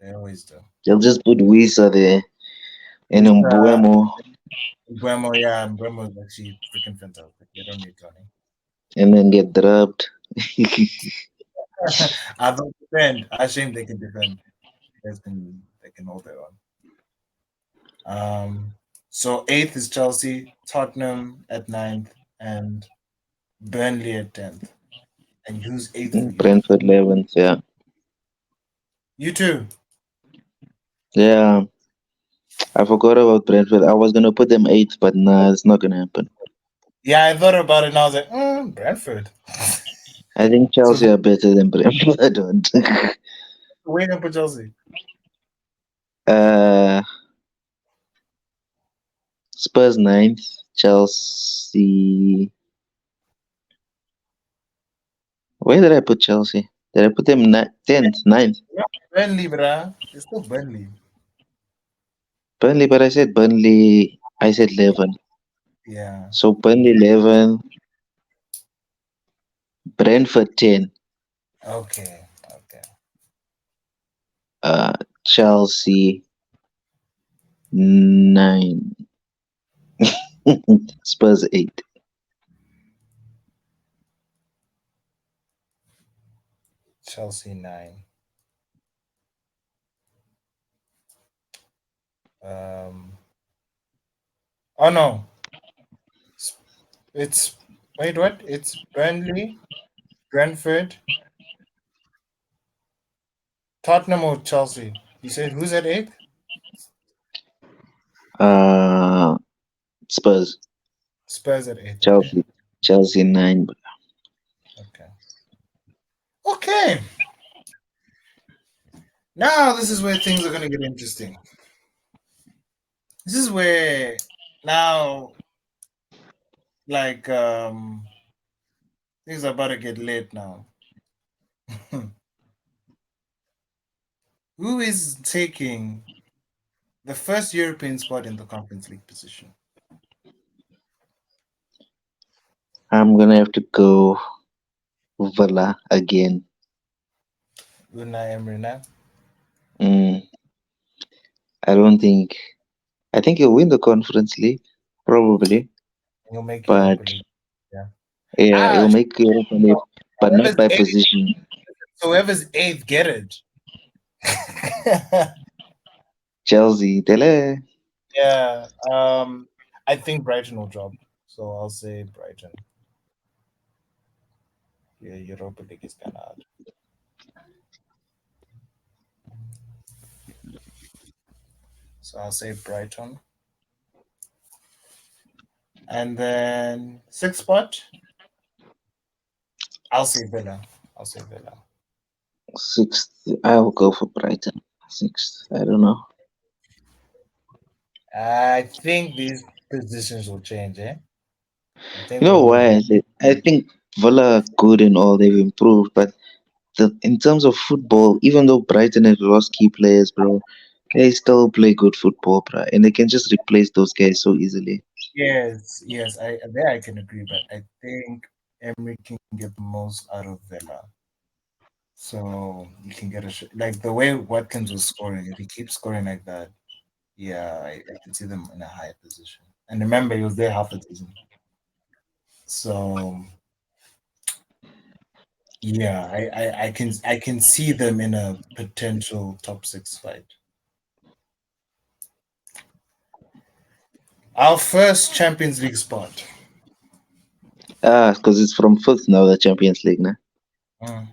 They always do. They'll just put Wisa there and With Mbuemo, Buemo, yeah, Buemo is actually freaking fantastic. They don't need Tony. and then get drubbed. I don't defend. I shame they can defend. They can hold their own. So eighth is Chelsea, Tottenham at ninth, and Burnley at 10th. And who's eighth for you? Brentford 11th, yeah. You too. Yeah, I forgot about Brentford. I was gonna put them 8th, but nah, it's not gonna happen. Yeah, I thought about it and I was like, Brentford. I think So Chelsea are better than Brentford. I don't. wait up for Chelsea. uh, Spurs 9th, Chelsea. Where did I put Chelsea? Did I put them 10th, 9th? Yeah, Burnley, bruh. It's still Burnley. Burnley, but I said Burnley. I said 11. Yeah. So Burnley 11, Brentford 10, Okay. Okay. uh, Chelsea 9, Spurs 8. Chelsea 9. Um. Oh no. It's wait. What? It's Burnley, Brentford, Tottenham, or Chelsea. You said who's at eighth? Uh, Spurs, Spurs at eighth. Okay. Chelsea, Chelsea 9. Okay. Okay. Now this is where things are gonna get interesting. This is where now, like, things are about to get late now. Who is taking the first European spot in the Conference League position? I'm gonna have to go Villa again. Unai Emery now. Mm, I don't think. I think he'll win the Conference League, probably, He'll make but Europa League. Yeah. yeah, Ah, he'll make Europa League, but not whoever's by eighth, position. so whoever's eighth, get it. Chelsea, Tele. Yeah. I think Brighton will drop. So I'll say Brighton. Yeah, Europa League is kind of hard. So I'll say Brighton. And then sixth spot, I'll say Villa. I'll say Villa. 6th, I'll go for Brighton. 6th, I don't know. I think these positions will change, eh? I You think know Villa will why? be. I think Villa are good and all, they've improved, but in terms of football, even though Brighton have lost key players, bro, they still play good football, bro, and they can just replace those guys so easily. Yes, yes, I there I can agree, but I think Emery can get the most out of Villa. So you can get like the way Watkins was scoring. If he keeps scoring like that, yeah, I can see them in a higher position. And remember, he was there half the season. So yeah, I can see them in a potential top six fight. Our first Champions League spot. Ah, because it's from 5th now, the Champions League, nah? Mm.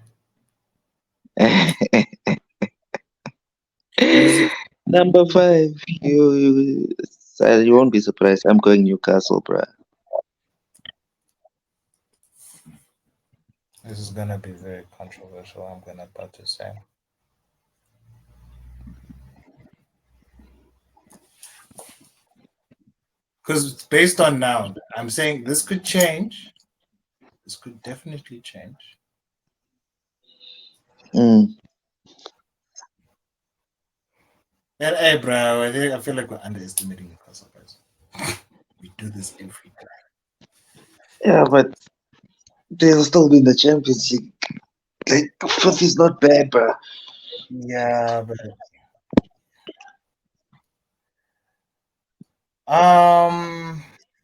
Who's it? Number 5, you won't be surprised. I'm going Newcastle, bro. This is gonna be very controversial. I'm gonna about to say because based on now, I'm saying this could change. This could definitely change. Mm. And hey, bro, I feel like we're underestimating Newcastle, guys. We do this every time. Yeah, but they'll still be in the Champions League. Like fifth is not bad, bro. Yeah, but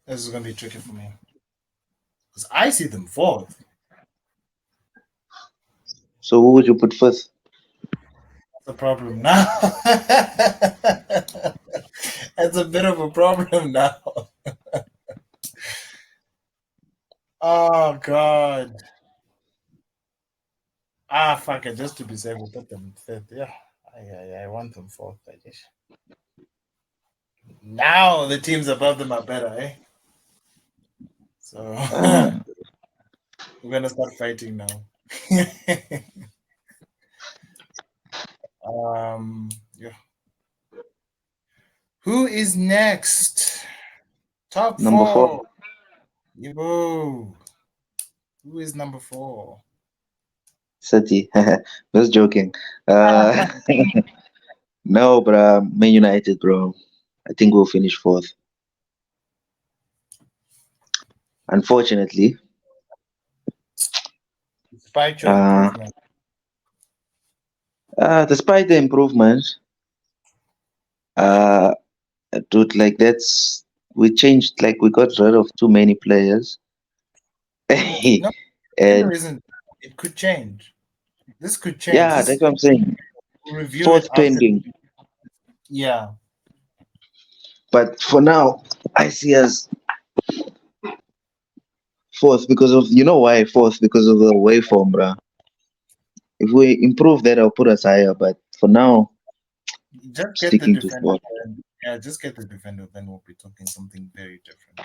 this is gonna be tricky for me because I see them fourth. So who would you put fifth? That's the problem now. That's a bit of a problem now. Oh God. Fuck it. Just to be safe, we'll put them fifth. Yeah. I want them fourth, I guess. Now the teams above them are better, eh? So Uh, we're gonna start fighting now. Yeah. Who is next? Top number four, four. Yo. Who is number four? City. Just joking. Uh, no, bro. Man United, bro. I think we'll finish fourth. Unfortunately, Despite your uh, improvement. despite the improvement, uh, dude, like we changed, like we got rid of too many players, No, the and reason it could change. This could change. yeah, This that's what I'm saying. we'll review it Fourth after. pending, Yeah. but for now, I see us fourth because of why fourth because of the waveform, bruh. If we improve that, I'll put us higher. But for now, Just get the sticking to defender. fourth. Yeah, just get the defender, then we'll be talking something very different.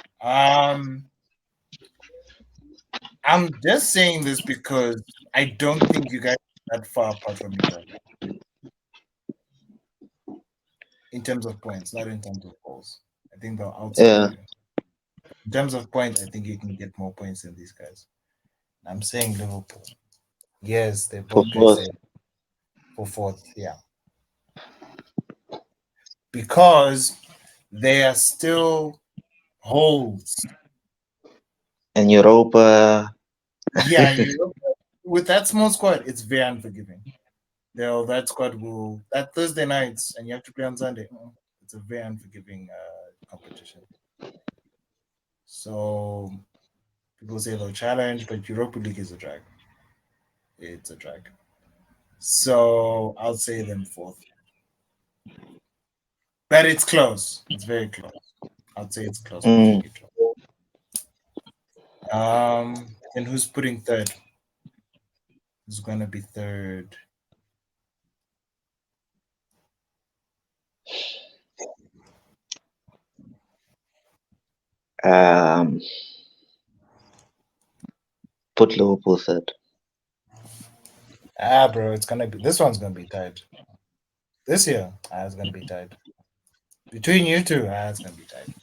I'm just saying this because I don't think you guys are that far apart from each other in terms of points, not in terms of goals. I think they'll outscore Yeah, you. In terms of points, I think you can get more points than these guys. I'm saying Liverpool. Yes, they for both guys fourth. say for fourth, yeah. Because they are still holes. And Europa, Yeah, with that small squad, it's very unforgiving. That squad will that Thursday nights and you have to play on Sunday. It's a very unforgiving competition. So people say they'll challenge, but Europa League is a drag. It's a drag. So I'll say them fourth. But it's close. It's very close. I'd say it's close, but mm, very close. And who's putting third? Who's gonna be third? um, put Liverpool third. Bro, it's gonna be this one's gonna be tied. This year, it's gonna be tied. Between you two, it's gonna be tied.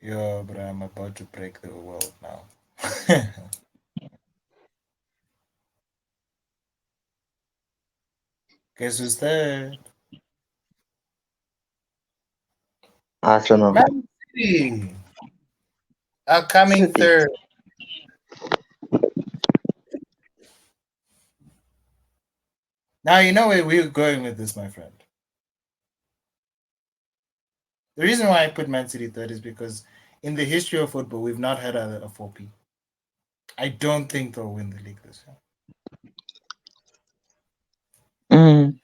Yo, but I'm about to break the world now. Guess who's third? Arsenal, Man City are coming City. third. Now you know where we're going with this, my friend. The reason why I put Man City third is because in the history of football, we've not had a 4P. I don't think they'll win the league this year. Mm,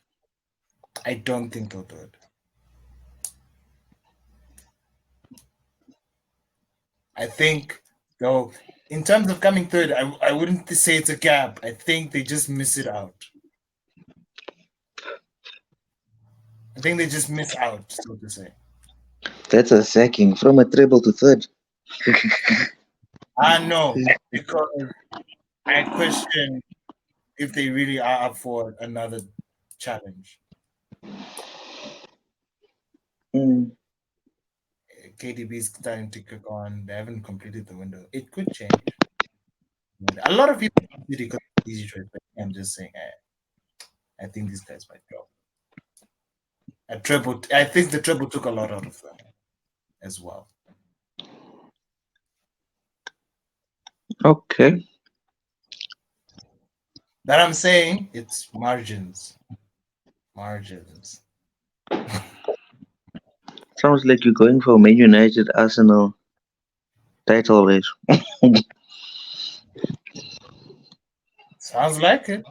I don't think they'll do it. I think though, in terms of coming third, I wouldn't say it's a gap. I think they just miss it out. I think they just miss out, so to say. that's a sacking from a treble to third. I know because I question if they really are up for another challenge. Mm, KDB is starting to kick on. They haven't completed the window. It could change. A lot of people because it's easy trade, but I'm just saying, I think these guys might drop. A treble. I think the treble took a lot out of them as well. Okay. But I'm saying it's margins. Margins. Sounds like you're going for Man United Arsenal title race. Sounds like it.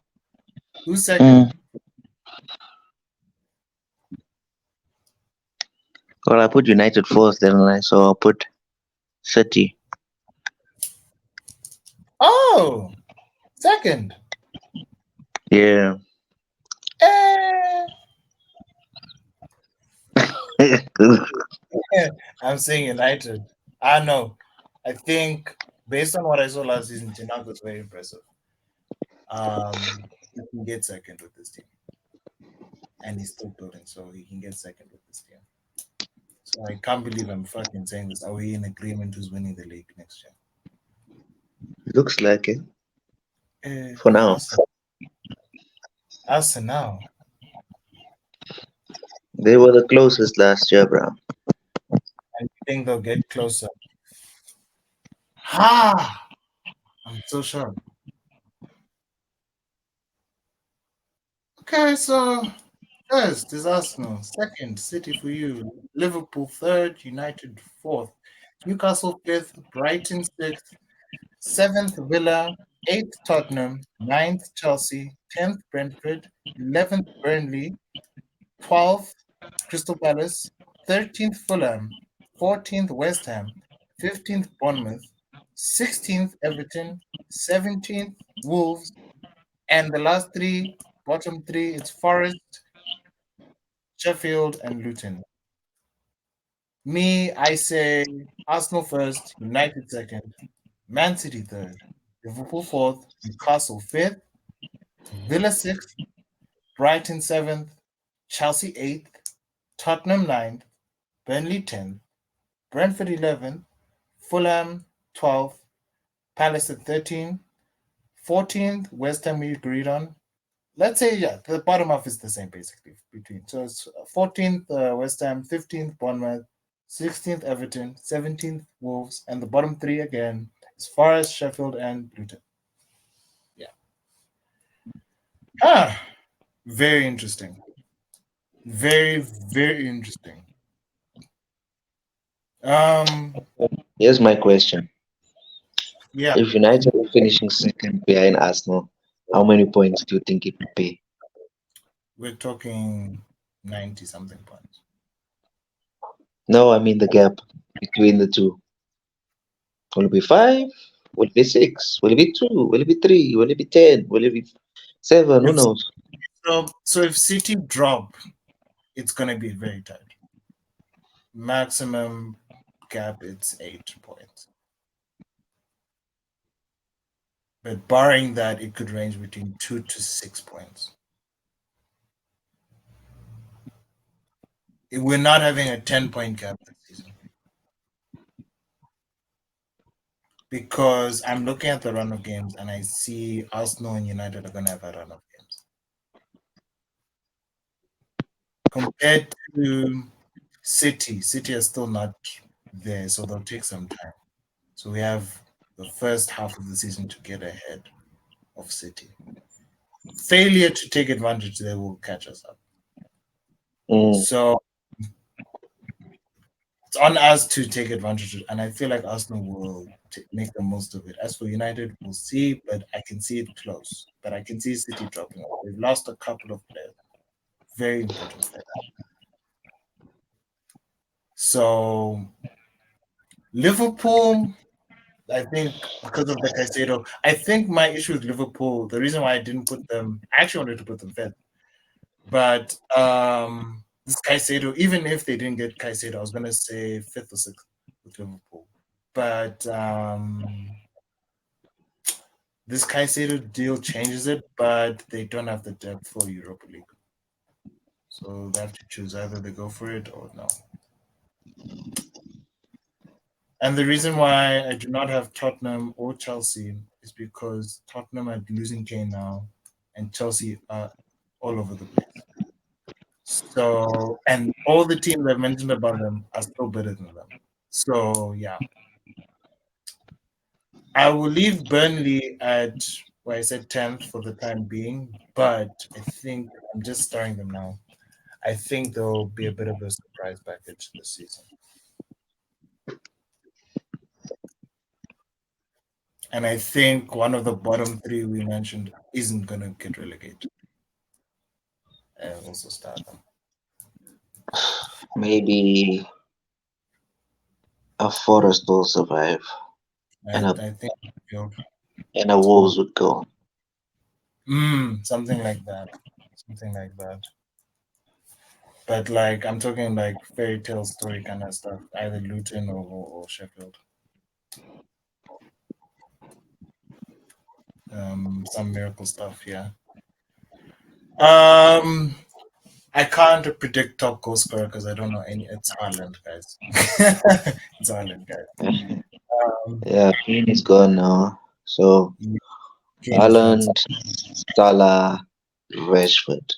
Who's second? Mm. Well, I put United first, then so I'll put City. Oh, second. Yeah. Eh. I'm saying United. I know. I think based on what I saw last season, Tinaco was very impressive. He can get second with this team, and he's still building, so he can get second with this team. So I can't believe I'm fucking saying this. Are we in agreement who's winning the league next year? Looks like it Uh, for now. Arsenal. They were the closest last year, bro. I think they'll get closer. Ha! I'm so sure. Okay, so first is Arsenal. Second, City for you. Liverpool third. United fourth. Newcastle fifth. Brighton sixth. Seventh, Villa. Eighth, Tottenham. Ninth, Chelsea. 10th, Brentford. 11th, Burnley. 12th, Crystal Palace. 13th, Fulham. 14th, West Ham. 15th, Bournemouth. 16th, Everton. 17th, Wolves. And the last three, bottom three, it's Forest, Sheffield, and Luton. Me, I say Arsenal first, United second, Man City third, Liverpool fourth, Newcastle fifth, Villa sixth, Brighton seventh, Chelsea eighth, Tottenham ninth, Burnley 10th, Brentford 11th, Fulham 12th, Palace at 13th, 14th, West Ham we agreed on. Let's say, yeah, the bottom half is the same basically between. So it's 14th West Ham, 15th Bournemouth, 16th Everton, 17th Wolves, and the bottom three again is Forest, Sheffield, and Luton. Yeah. Ah, very interesting. Very, very interesting. Um, Here's my question. yeah, If United are finishing second behind Arsenal, how many points do you think it would be? we're talking 90 something points. No, I mean the gap between the two. Will it be five? Will it be six? Will it be two? Will it be three? Will it be 10? Will it be seven? Who If knows? so if City drop, it's gonna be very tight. Maximum gap it's 8 points. But barring that, it could range between 2 to 6 points. We're not having a 10 point gap this season because I'm looking at the run of games and I see Arsenal and United are gonna have a run of games compared to City. City is still not there, so they'll take some time. So we have the first half of the season to get ahead of City. Failure to take advantage there will catch us up. Mm. So it's on us to take advantage, and I feel like Arsenal will make the most of it. As for United, we'll see, but I can see it close. But I can see City dropping off. They've lost a couple of players, very important players. So Liverpool, I think because of the Caicedo, I think my issue with Liverpool, the reason why I didn't put them, I actually wanted to put them fifth, but this Caicedo, even if they didn't get Caicedo, I was gonna say fifth or sixth with Liverpool, but this Caicedo deal changes it, but they don't have the depth for Europa League, so they have to choose either they go for it or no. And the reason why I do not have Tottenham or Chelsea is because Tottenham are losing Kane now, and Chelsea are all over the place. So, and all the teams I've mentioned about them are still better than them. So, yeah, I will leave Burnley at where I said 10th for the time being, but I think I'm just starting them now. I think they'll be a bit of a surprise package this season. And I think one of the bottom three we mentioned isn't going to get relegated. And also start them. Maybe a Forest will survive, and a I think and a Wolves would go. something like that. Something like that. But like I'm talking like fairy tale story kind of stuff, either Luton or Sheffield. Some miracle stuff, yeah. Um, I can't predict top goal scorer because I don't know any. It's Haaland, guys. It's Haaland, guys. Um, Yeah, Kane is gone now. So Kane is gone. Haaland, Salah, Rashford,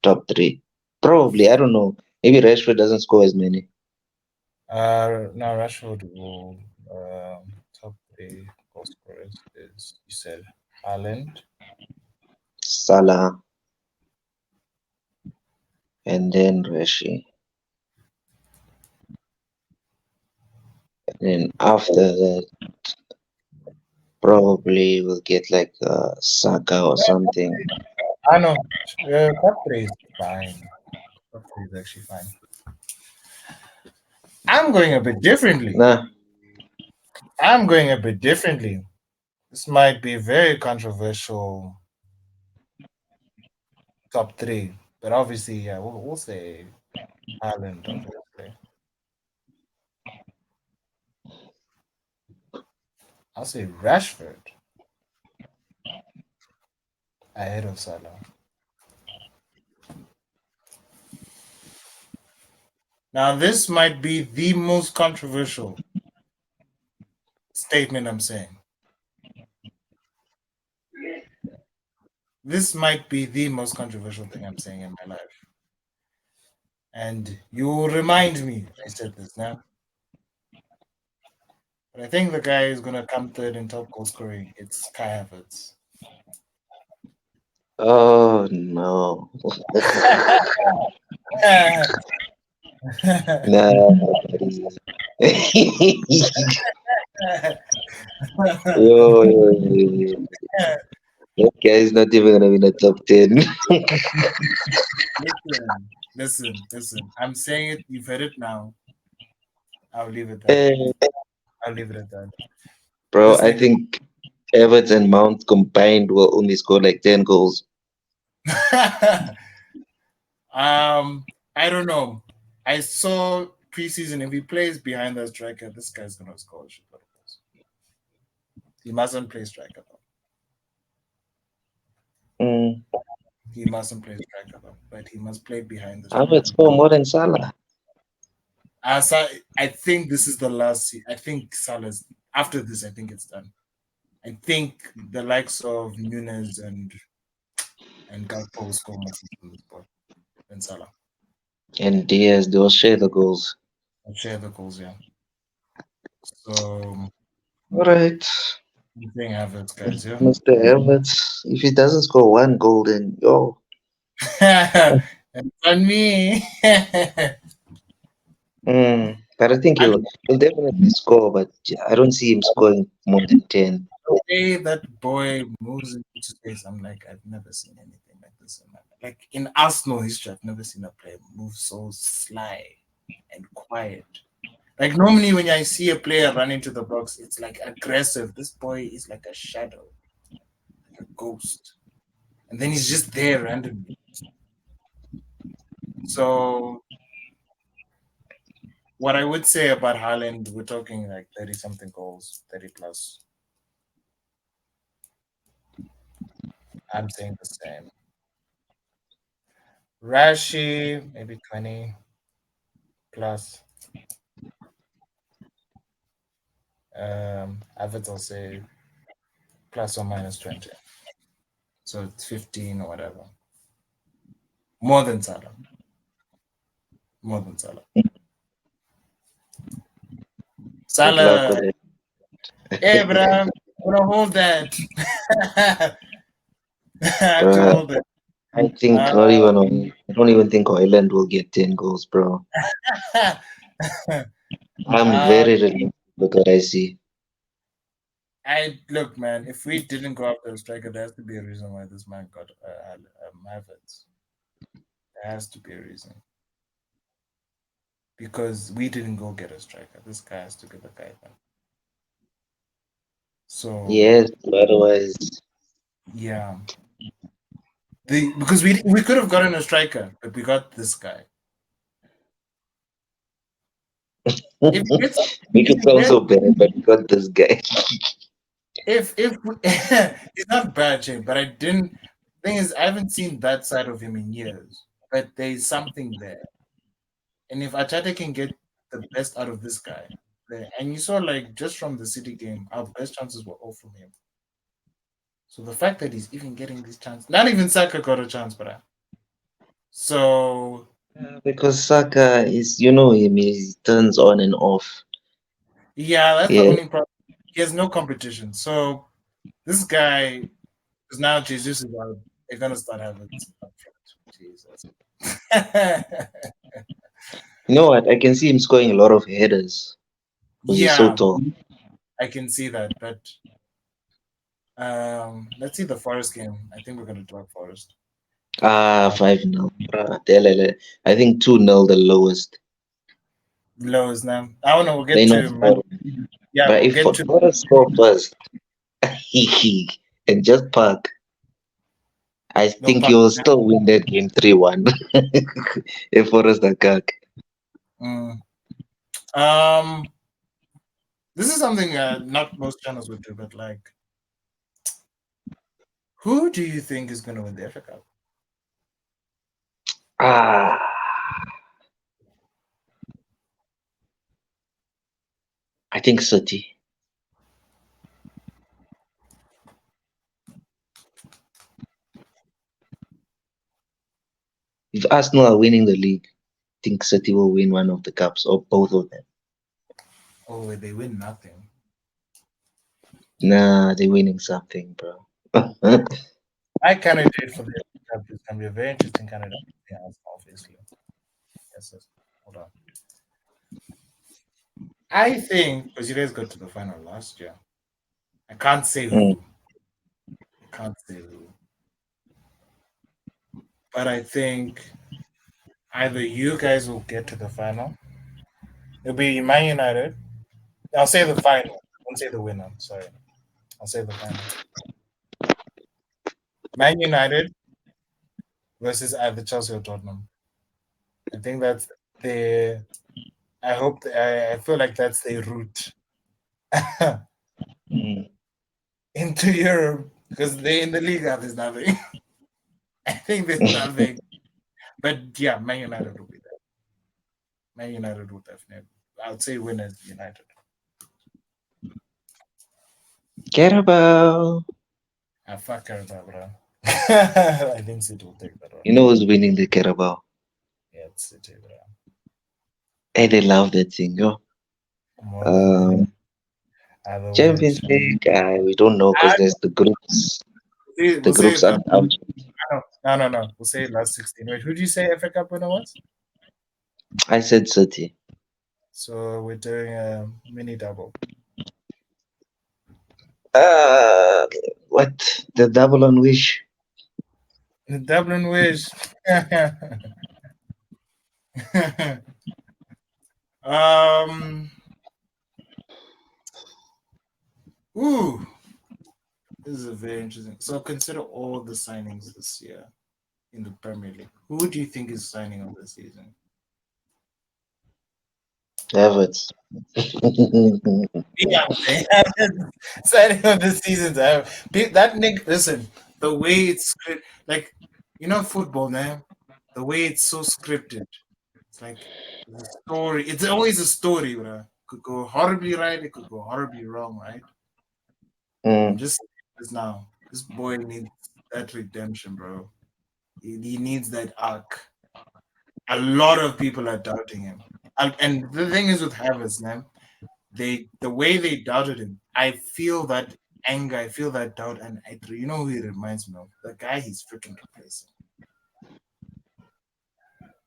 top three. Probably, I don't know. Maybe Rashford doesn't score as many. Now Rashford will top three goal scorers is you said Haaland. Salah, and then Rashi. And then after that, probably we'll get like Saka or something. I know. Top three is fine. Top three is actually fine. I'm going a bit differently. Nah, I'm going a bit differently. This might be very controversial top three, but obviously, yeah, we'll say Haaland, obviously. I'll say Rashford ahead of Salah. Now, this might be the most controversial statement I'm saying. This might be the most controversial thing I'm saying in my life. And you will remind me I said this now. But I think the guy who's going to come third in top goal scoring, it's Kai Havertz. oh no. Nah, buddy. Yo. That guy is not even gonna be in the top 10. Listen. I'm saying it. You've heard it now. I'll leave it that. Eh, I'll leave it at that. Bro, This I nigga. think Everton and Mount combined will only score like 10 goals. I don't know. I saw preseason. If he plays behind that striker, this guy's gonna score a shitload of goals. He mustn't play striker though. Mm. He mustn't play striker though. But he must play behind the I would striker. score more than Salah. As I think this is the last. I think Salah's after this. I think it's done. I think the likes of Nunes and Gakpo will score more from the spot than Salah. And Diaz, they'll share the goals. I'll share the goals, yeah. So Alright, you think Havertz, guys, yeah. Mr. Everett. If he doesn't score one goal, then yo. It's on me. But I think I mean, he'll definitely score, but I don't see him scoring more than 10. the way that boy moves into space, I'm like, I've never seen anything like this in my life. Like in Arsenal history, I've never seen a player move so sly and quiet. Like normally when I see a player run into the box, it's like aggressive. This boy is like a shadow, like a ghost. And then he's just there randomly. So what I would say about Haaland, we're talking like 30 something goals, 30 plus. I'm saying the same. Rashi, maybe 20 plus. Havertz, I'll say plus or minus 20. So it's 15 or whatever. More than Salah. More than Salah. Good luck Salah, with it. hey, but I'm gonna hold that. I have to Bruh, hold it. I think Uh, not even I don't even think Ireland will get 10 goals, bro. I'm uh, very reluctant with what I see. I look, man. If we didn't go after a striker, there has to be a reason why this man got Havertz. There has to be a reason because we didn't go get a striker. This guy has to be the guy then. So Yes, otherwise, yeah, the because we could have gotten a striker, but we got this guy. If you get make if it you sound get so bad, but we got this guy. if he's not bad, Jay, but I didn't. Thing is, I haven't seen that side of him in years. But there's something there, and if Atata can get the best out of this guy, and you saw like just from the City game, our best chances were all from him. So the fact that he's even getting these chances, not even Saka got a chance, but so Because Saka is, you know him, he turns on and off. yeah, that's the Yeah. only problem. He has no competition. So this guy is now Jesus is out. They're gonna start having up front. Jesus. You know what? I can see him scoring a lot of headers because he's so Yeah, tall. I can see that. But let's see the Forest game. I think we're gonna drop Forest. Ah, 5-0. Bruh, I think 2-0 the lowest. Lows now. I don't know. We'll They get not to scoring. yeah. But We'll if get to Forest score first, and just park, I no think part. you'll still win that game 3-1 if Forest are cock. Mm. Um, this is something not most channels would do, but like, who do you think is gonna win the FA Cup? Ah, I think City. If Arsenal are winning the league, I think City will win one of the cups or both of them. Oh, they win nothing. Nah, they're winning something, bro. My candidate for the FA Cup is gonna be a very interesting candidate. Yeah, obviously. Yes, yes. Hold on. I think because you guys got to the final last year. I can't say Mm, who. I can't say who. But I think either you guys will get to the final. It'll be Man United. I'll say the final. I won't say the winner. Sorry. I'll say the final. Man United versus either Chelsea or Tottenham. I think that's the. I hope. I feel like that's the route mm. into Europe because they in the league there's nothing. I think there's nothing. But yeah, Man United will be there. Man United will definitely. I would say winners United. Carabao. Fuck Carabao, bro. I think City will take that one. You know who's winning the Carabao? Yeah, it's City, bro. Hey, they love that thing, yo. More than Um, either Champions which. League, we don't know because I, there's the groups. The we'll say groups are the out. no. We'll say last 16. Wait, who do you say FA Cup winner was? I said City. So we're doing a mini double. Uh, what? The double on wish? The Dublin Wish. um. Ooh, this is a very interesting. So consider all the signings this year in the Premier League. Who do you think is signing on this season? Havertz. Yeah, they haven't signing on this season. That Nick, listen, the way it's like football, man. The way it's so scripted. It's like the story. It's always a story, bro. Could go horribly right, it could go horribly wrong, right? I'm Mm. just saying this now. This boy needs that redemption, bro. He needs that arc. A lot of people are doubting him. And the thing is with Havertz, man, the way they doubted him, I feel that anger, I feel that doubt, and you know who he reminds me of? The guy he's freaking replacing.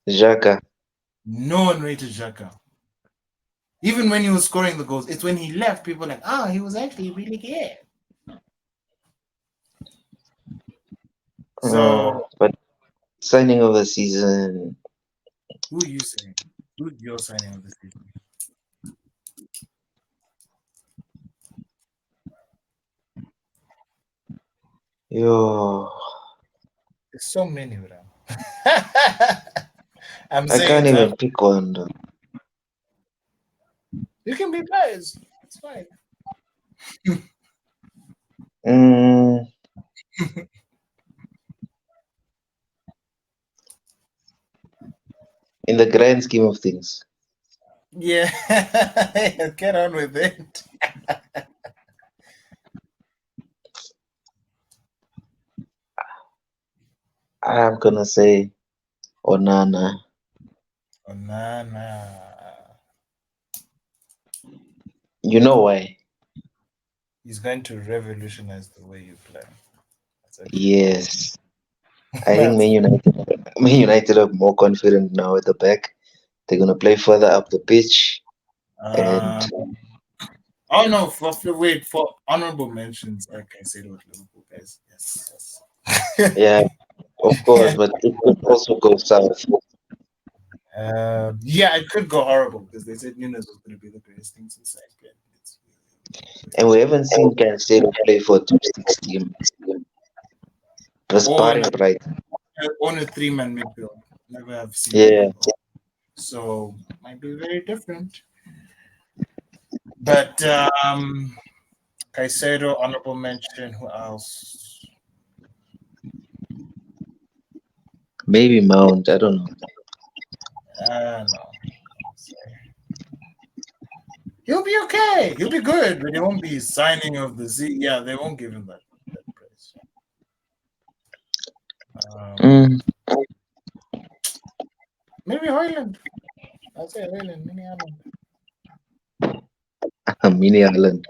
Xhaka. No one rated Xhaka. Even when he was scoring the goals, it's when he left, people were like, he was actually really good. So But signing of the season, who are you saying? Who's your signing of the season? yo, There's so many of them. I'm I saying can't it's even pick one though. you can be biased. It's fine. Mm, in the grand scheme of things, Yeah. Get on with it. I'm gonna say Onana. Oh, nah, nah. You know why? He's going to revolutionize the way you play. That's actually Yes, I think that's Man United are more confident now at the back. They're gonna play further up the pitch, and um oh no, wait, for honorable mentions, like I said with Liverpool guys. Yes, yeah, of course, but it could also go south. yeah, it could go horrible because they said Nunes was going to be the greatest thing since I've been. And we haven't seen Cancelo play for a top six team. Or in Aspiring bright. on a three-man midfield. Never have seen that Yeah, before. So might be very different. But Caicedo, honorable mention. Who else? maybe Mount. I don't know. No. He'll be okay. He'll be good, but he won't be signing of the season. Yeah, they won't give him that praise. Um, Mm, maybe Hoyland. I'll say Hoyland. Mini Haaland. Mini Island.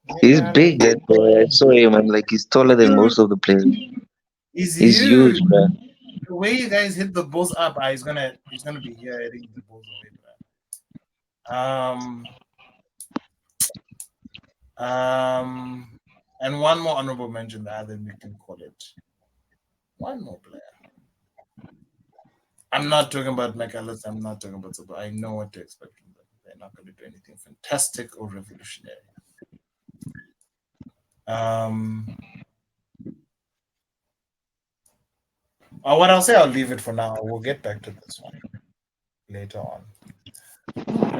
Mini He's Haaland. big, that boy. I saw him. I'm like, he's taller than Huge. most of the players. He's He's huge, huge. man. The way you guys hit the balls up, he's gonna be here hitting the balls away. Um, and one more honorable mention that then we can call it. One more player. I'm not talking about McAllister. I'm not talking about Sabo. I know what to expect from them. They're not going to do anything fantastic or revolutionary. What I'll say, I'll leave it for now. We'll get back to this one later on.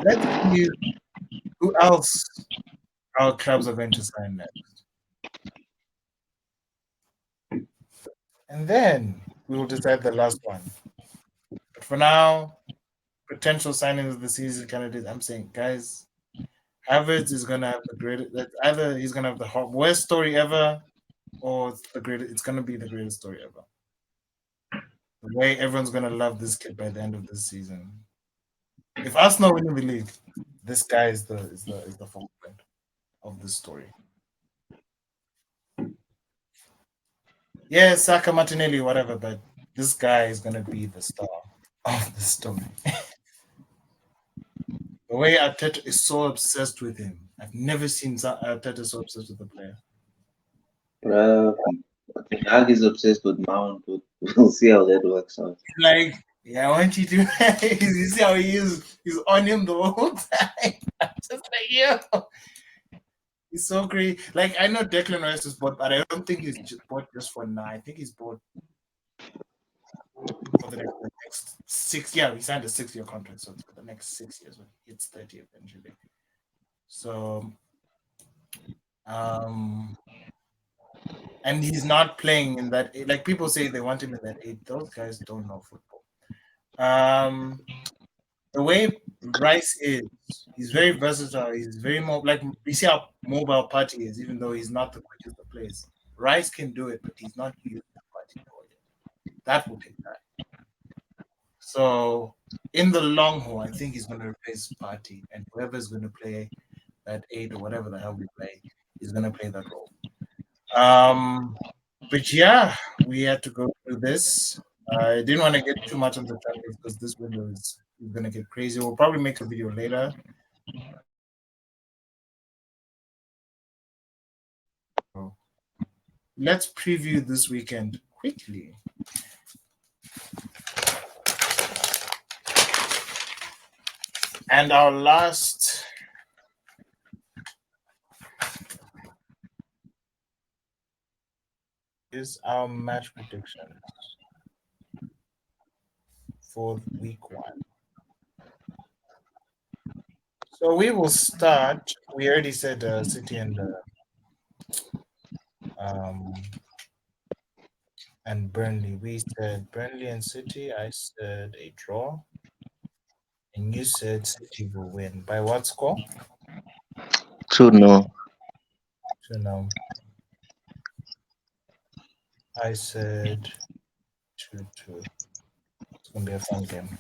Let's see who else our clubs are going to sign next. And then we will decide the last one. But for now, potential signings of the season candidates, I'm saying, guys, Havertz is going to have the greatest, either he's going to have the worst story ever or it's going to be the greatest story ever. The way everyone's going to love this kid by the end of this season. If Arsenal win the league, this guy is the focal point of this story. Yeah, Saka, Martinelli, whatever, but this guy is going to be the star of the story. The way Arteta is so obsessed with him, I've never seen Arteta so obsessed with a player. Ten Hag is obsessed with Mount, but we'll see how that works out. Like, yeah, I want you to. You see how he is? He's on him the whole time. Just like, yeah. He's so great. Like, I know Declan Rice was bought, but I don't think he's bought just for now. I think he's bought for the next 6 years. He signed a 6-year contract, so it's for the next 6 years when he hits 30 eventually. So, and he's not playing in that. Like people say, they want him in that age. Those guys don't know football. The way Rice is. He's very versatile. He's very like you see how mobile Party is, even though he's not the quickest of players. Rice can do it, but he's not used to Party for it. That will take time. So in the long haul, I think he's going to replace Party, and whoever's going to play that 8 or whatever the hell we play is going to play that role. But yeah, we had to go through this. I didn't want to get too much on the transfers because this window is going to get crazy. We'll probably make a video later. Let's preview this weekend quickly. And our last is our match predictions for week 1. So we will start. We already said City and Burnley. We said Burnley and City. I said a draw. And you said City will win. By what score? 2-0. 2-0. I said 2-2. It's going to be a fun game.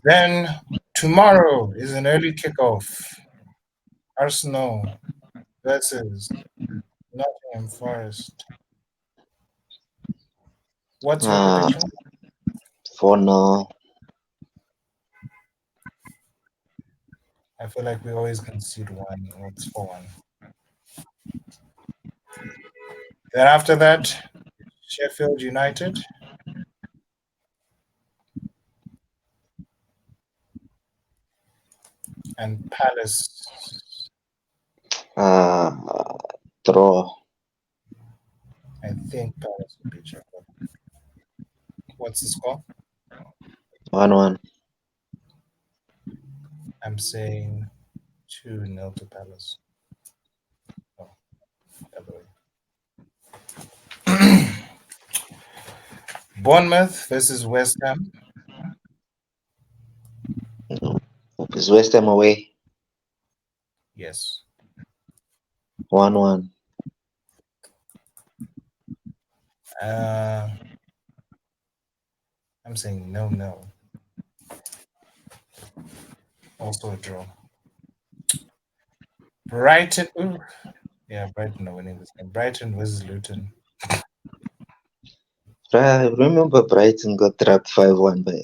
Then tomorrow is an early kickoff. Arsenal versus Nottingham Forest. What's your prediction? 4-0. I feel like we always concede 1. It's 4-1. Then after that, Sheffield United. And Palace. Draw. I think Palace will beat Sheffield. What's the score? 1-1. I'm saying 2-0 to Palace. Oh, other way. Bournemouth versus West Ham. Is West Ham away? Yes. 1-1. I'm saying no. Also a draw. Brighton. Ooh. Yeah, Brighton are winning this game. Brighton versus Luton. I remember Brighton got dropped 5-1 by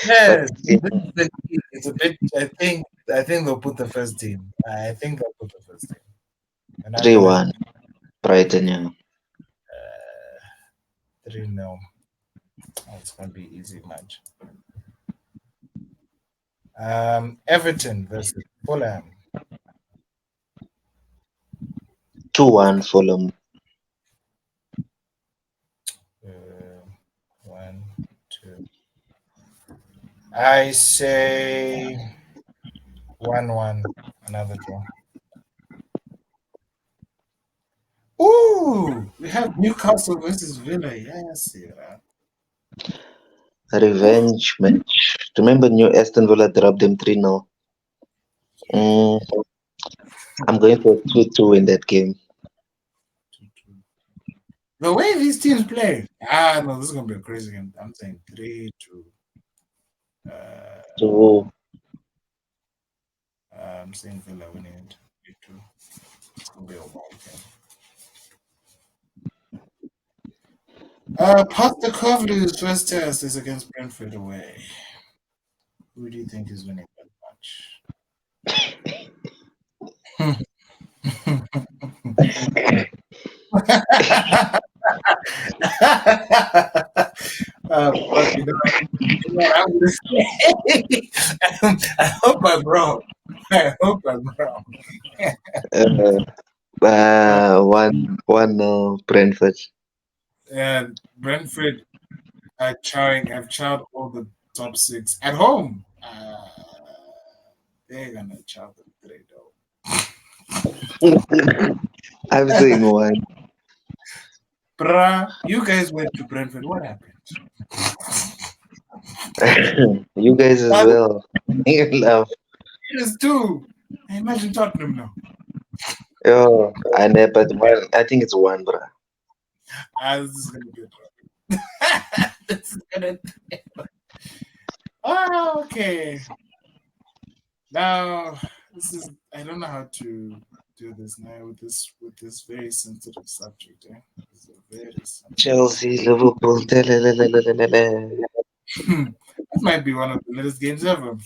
Yes, it's a bit. I think they'll put the first team. 3-1. Brighton, yeah. 3-0. Oh, it's gonna be easy match. Everton versus Fulham. 2-1 Fulham. 1, 2. I say 1-1. Another draw. Ooh, we have Newcastle versus Villa. Yes, yeah. A revenge match. Remember New Aston Villa dropped them 3-0. I'm going for 2-2 in that game. The way these teams play, no, this is gonna be a crazy game. I'm saying 3-2. 2. I'm saying Villa winning it 3-2. It's gonna be a wild game. Postecoglou's first test is against Brentford away. Who do you think is winning that match? You know what I'm gonna say? I hope I'm wrong. 1-0 Brentford. And Brentford have chowed all the top 6 at home. They're gonna chow them 3-0. I'm saying 1. Bruh, you guys went to Brentford. What happened? You guys as That well. You love. is two. Imagine Tottenham now. Oh, I know, but one, I think it's one, bro. This is gonna be a drop. This is gonna. Oh, okay. Now this is. I don't know how to do this now with this very sensitive subject. Eh? This is a very sensitive. Chelsea, Liverpool. Telelelelelele. This might be one of the latest games ever.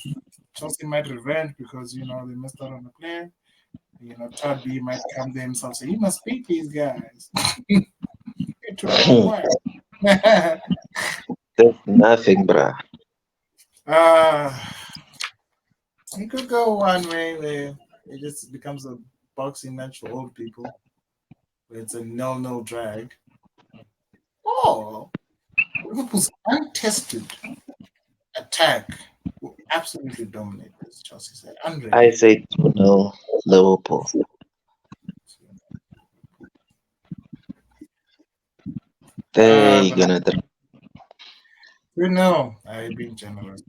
Chelsea might revenge because they missed out on the player. Todd B might come there himself and say, "You must beat these guys." It took a while. That's nothing, bro. uh, it could go one way where it just becomes a boxing match for old people, where it's a no drag. Or Liverpool's untested attack will absolutely dominate this Chelsea side. I Unready. say 2-0 Liverpool. They But gonna you know, I've been generous.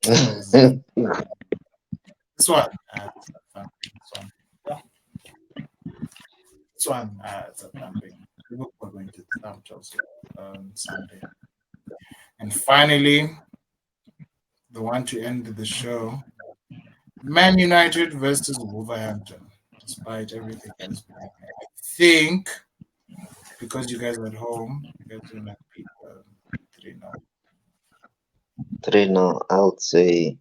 Because this one, it's a fun thing. This one, yeah, this one, it's a fun thing. Liverpool are going to stamp Chelsea on Sunday. And finally, the one to end the show: Man United versus Wolverhampton. Despite everything that has been happening, I think because you guys are at home, you guys are gonna beat 3-0. 3-0. I would say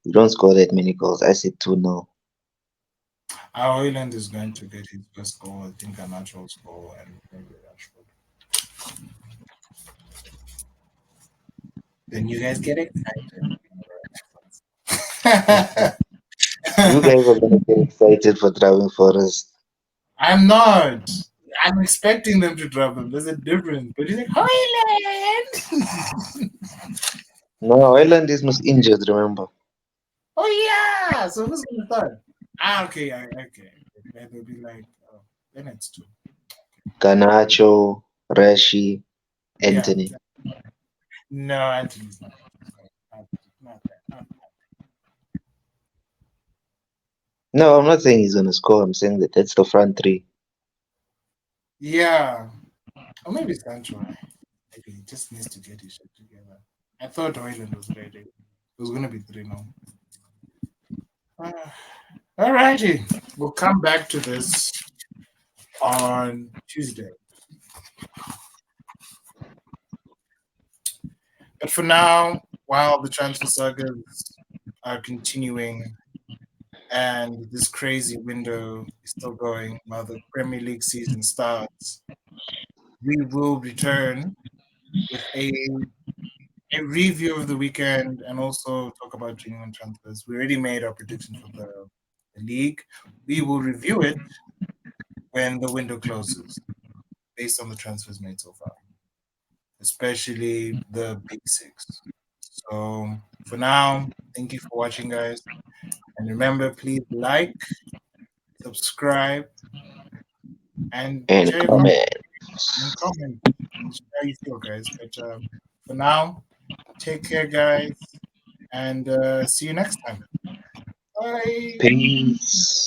you don't score that many goals. I say 2-0. Our Ireland is going to get his first goal, I think a natural score, and maybe Rashford. Then you guys get excited. You guys are gonna get excited for driving Forest. I'm not. I'm expecting them to drop them. There's a difference. But he's like, Hoyland! No, Ireland is most injured, remember? Oh, yeah. So who's going to start? Okay. Okay. Then they'll be like, oh, then it's two. Ganacho, Rashi, Yeah. Anthony. No, Anthony's not. Not that. Not that. No, I'm not saying he's gonna score. I'm saying that that's the front three. Yeah. Or maybe Sancho. Maybe he just needs to get his shit together. I thought Hoyland was ready. It was going to be 3 now. Alrighty. We'll come back to this on Tuesday. But for now, while the transfer sagas are continuing and this crazy window is still going while the Premier League season starts, we will return with a review of the weekend and also talk about genuine transfers. We already made our prediction for the league. We will review it when the window closes based on the transfers made so far, especially the big six. So for now, thank you for watching, guys. And remember, please like, subscribe, and And share your comments. comment. And comment. And share how you feel, guys. But for now, take care, guys, and see you next time. Bye. Peace.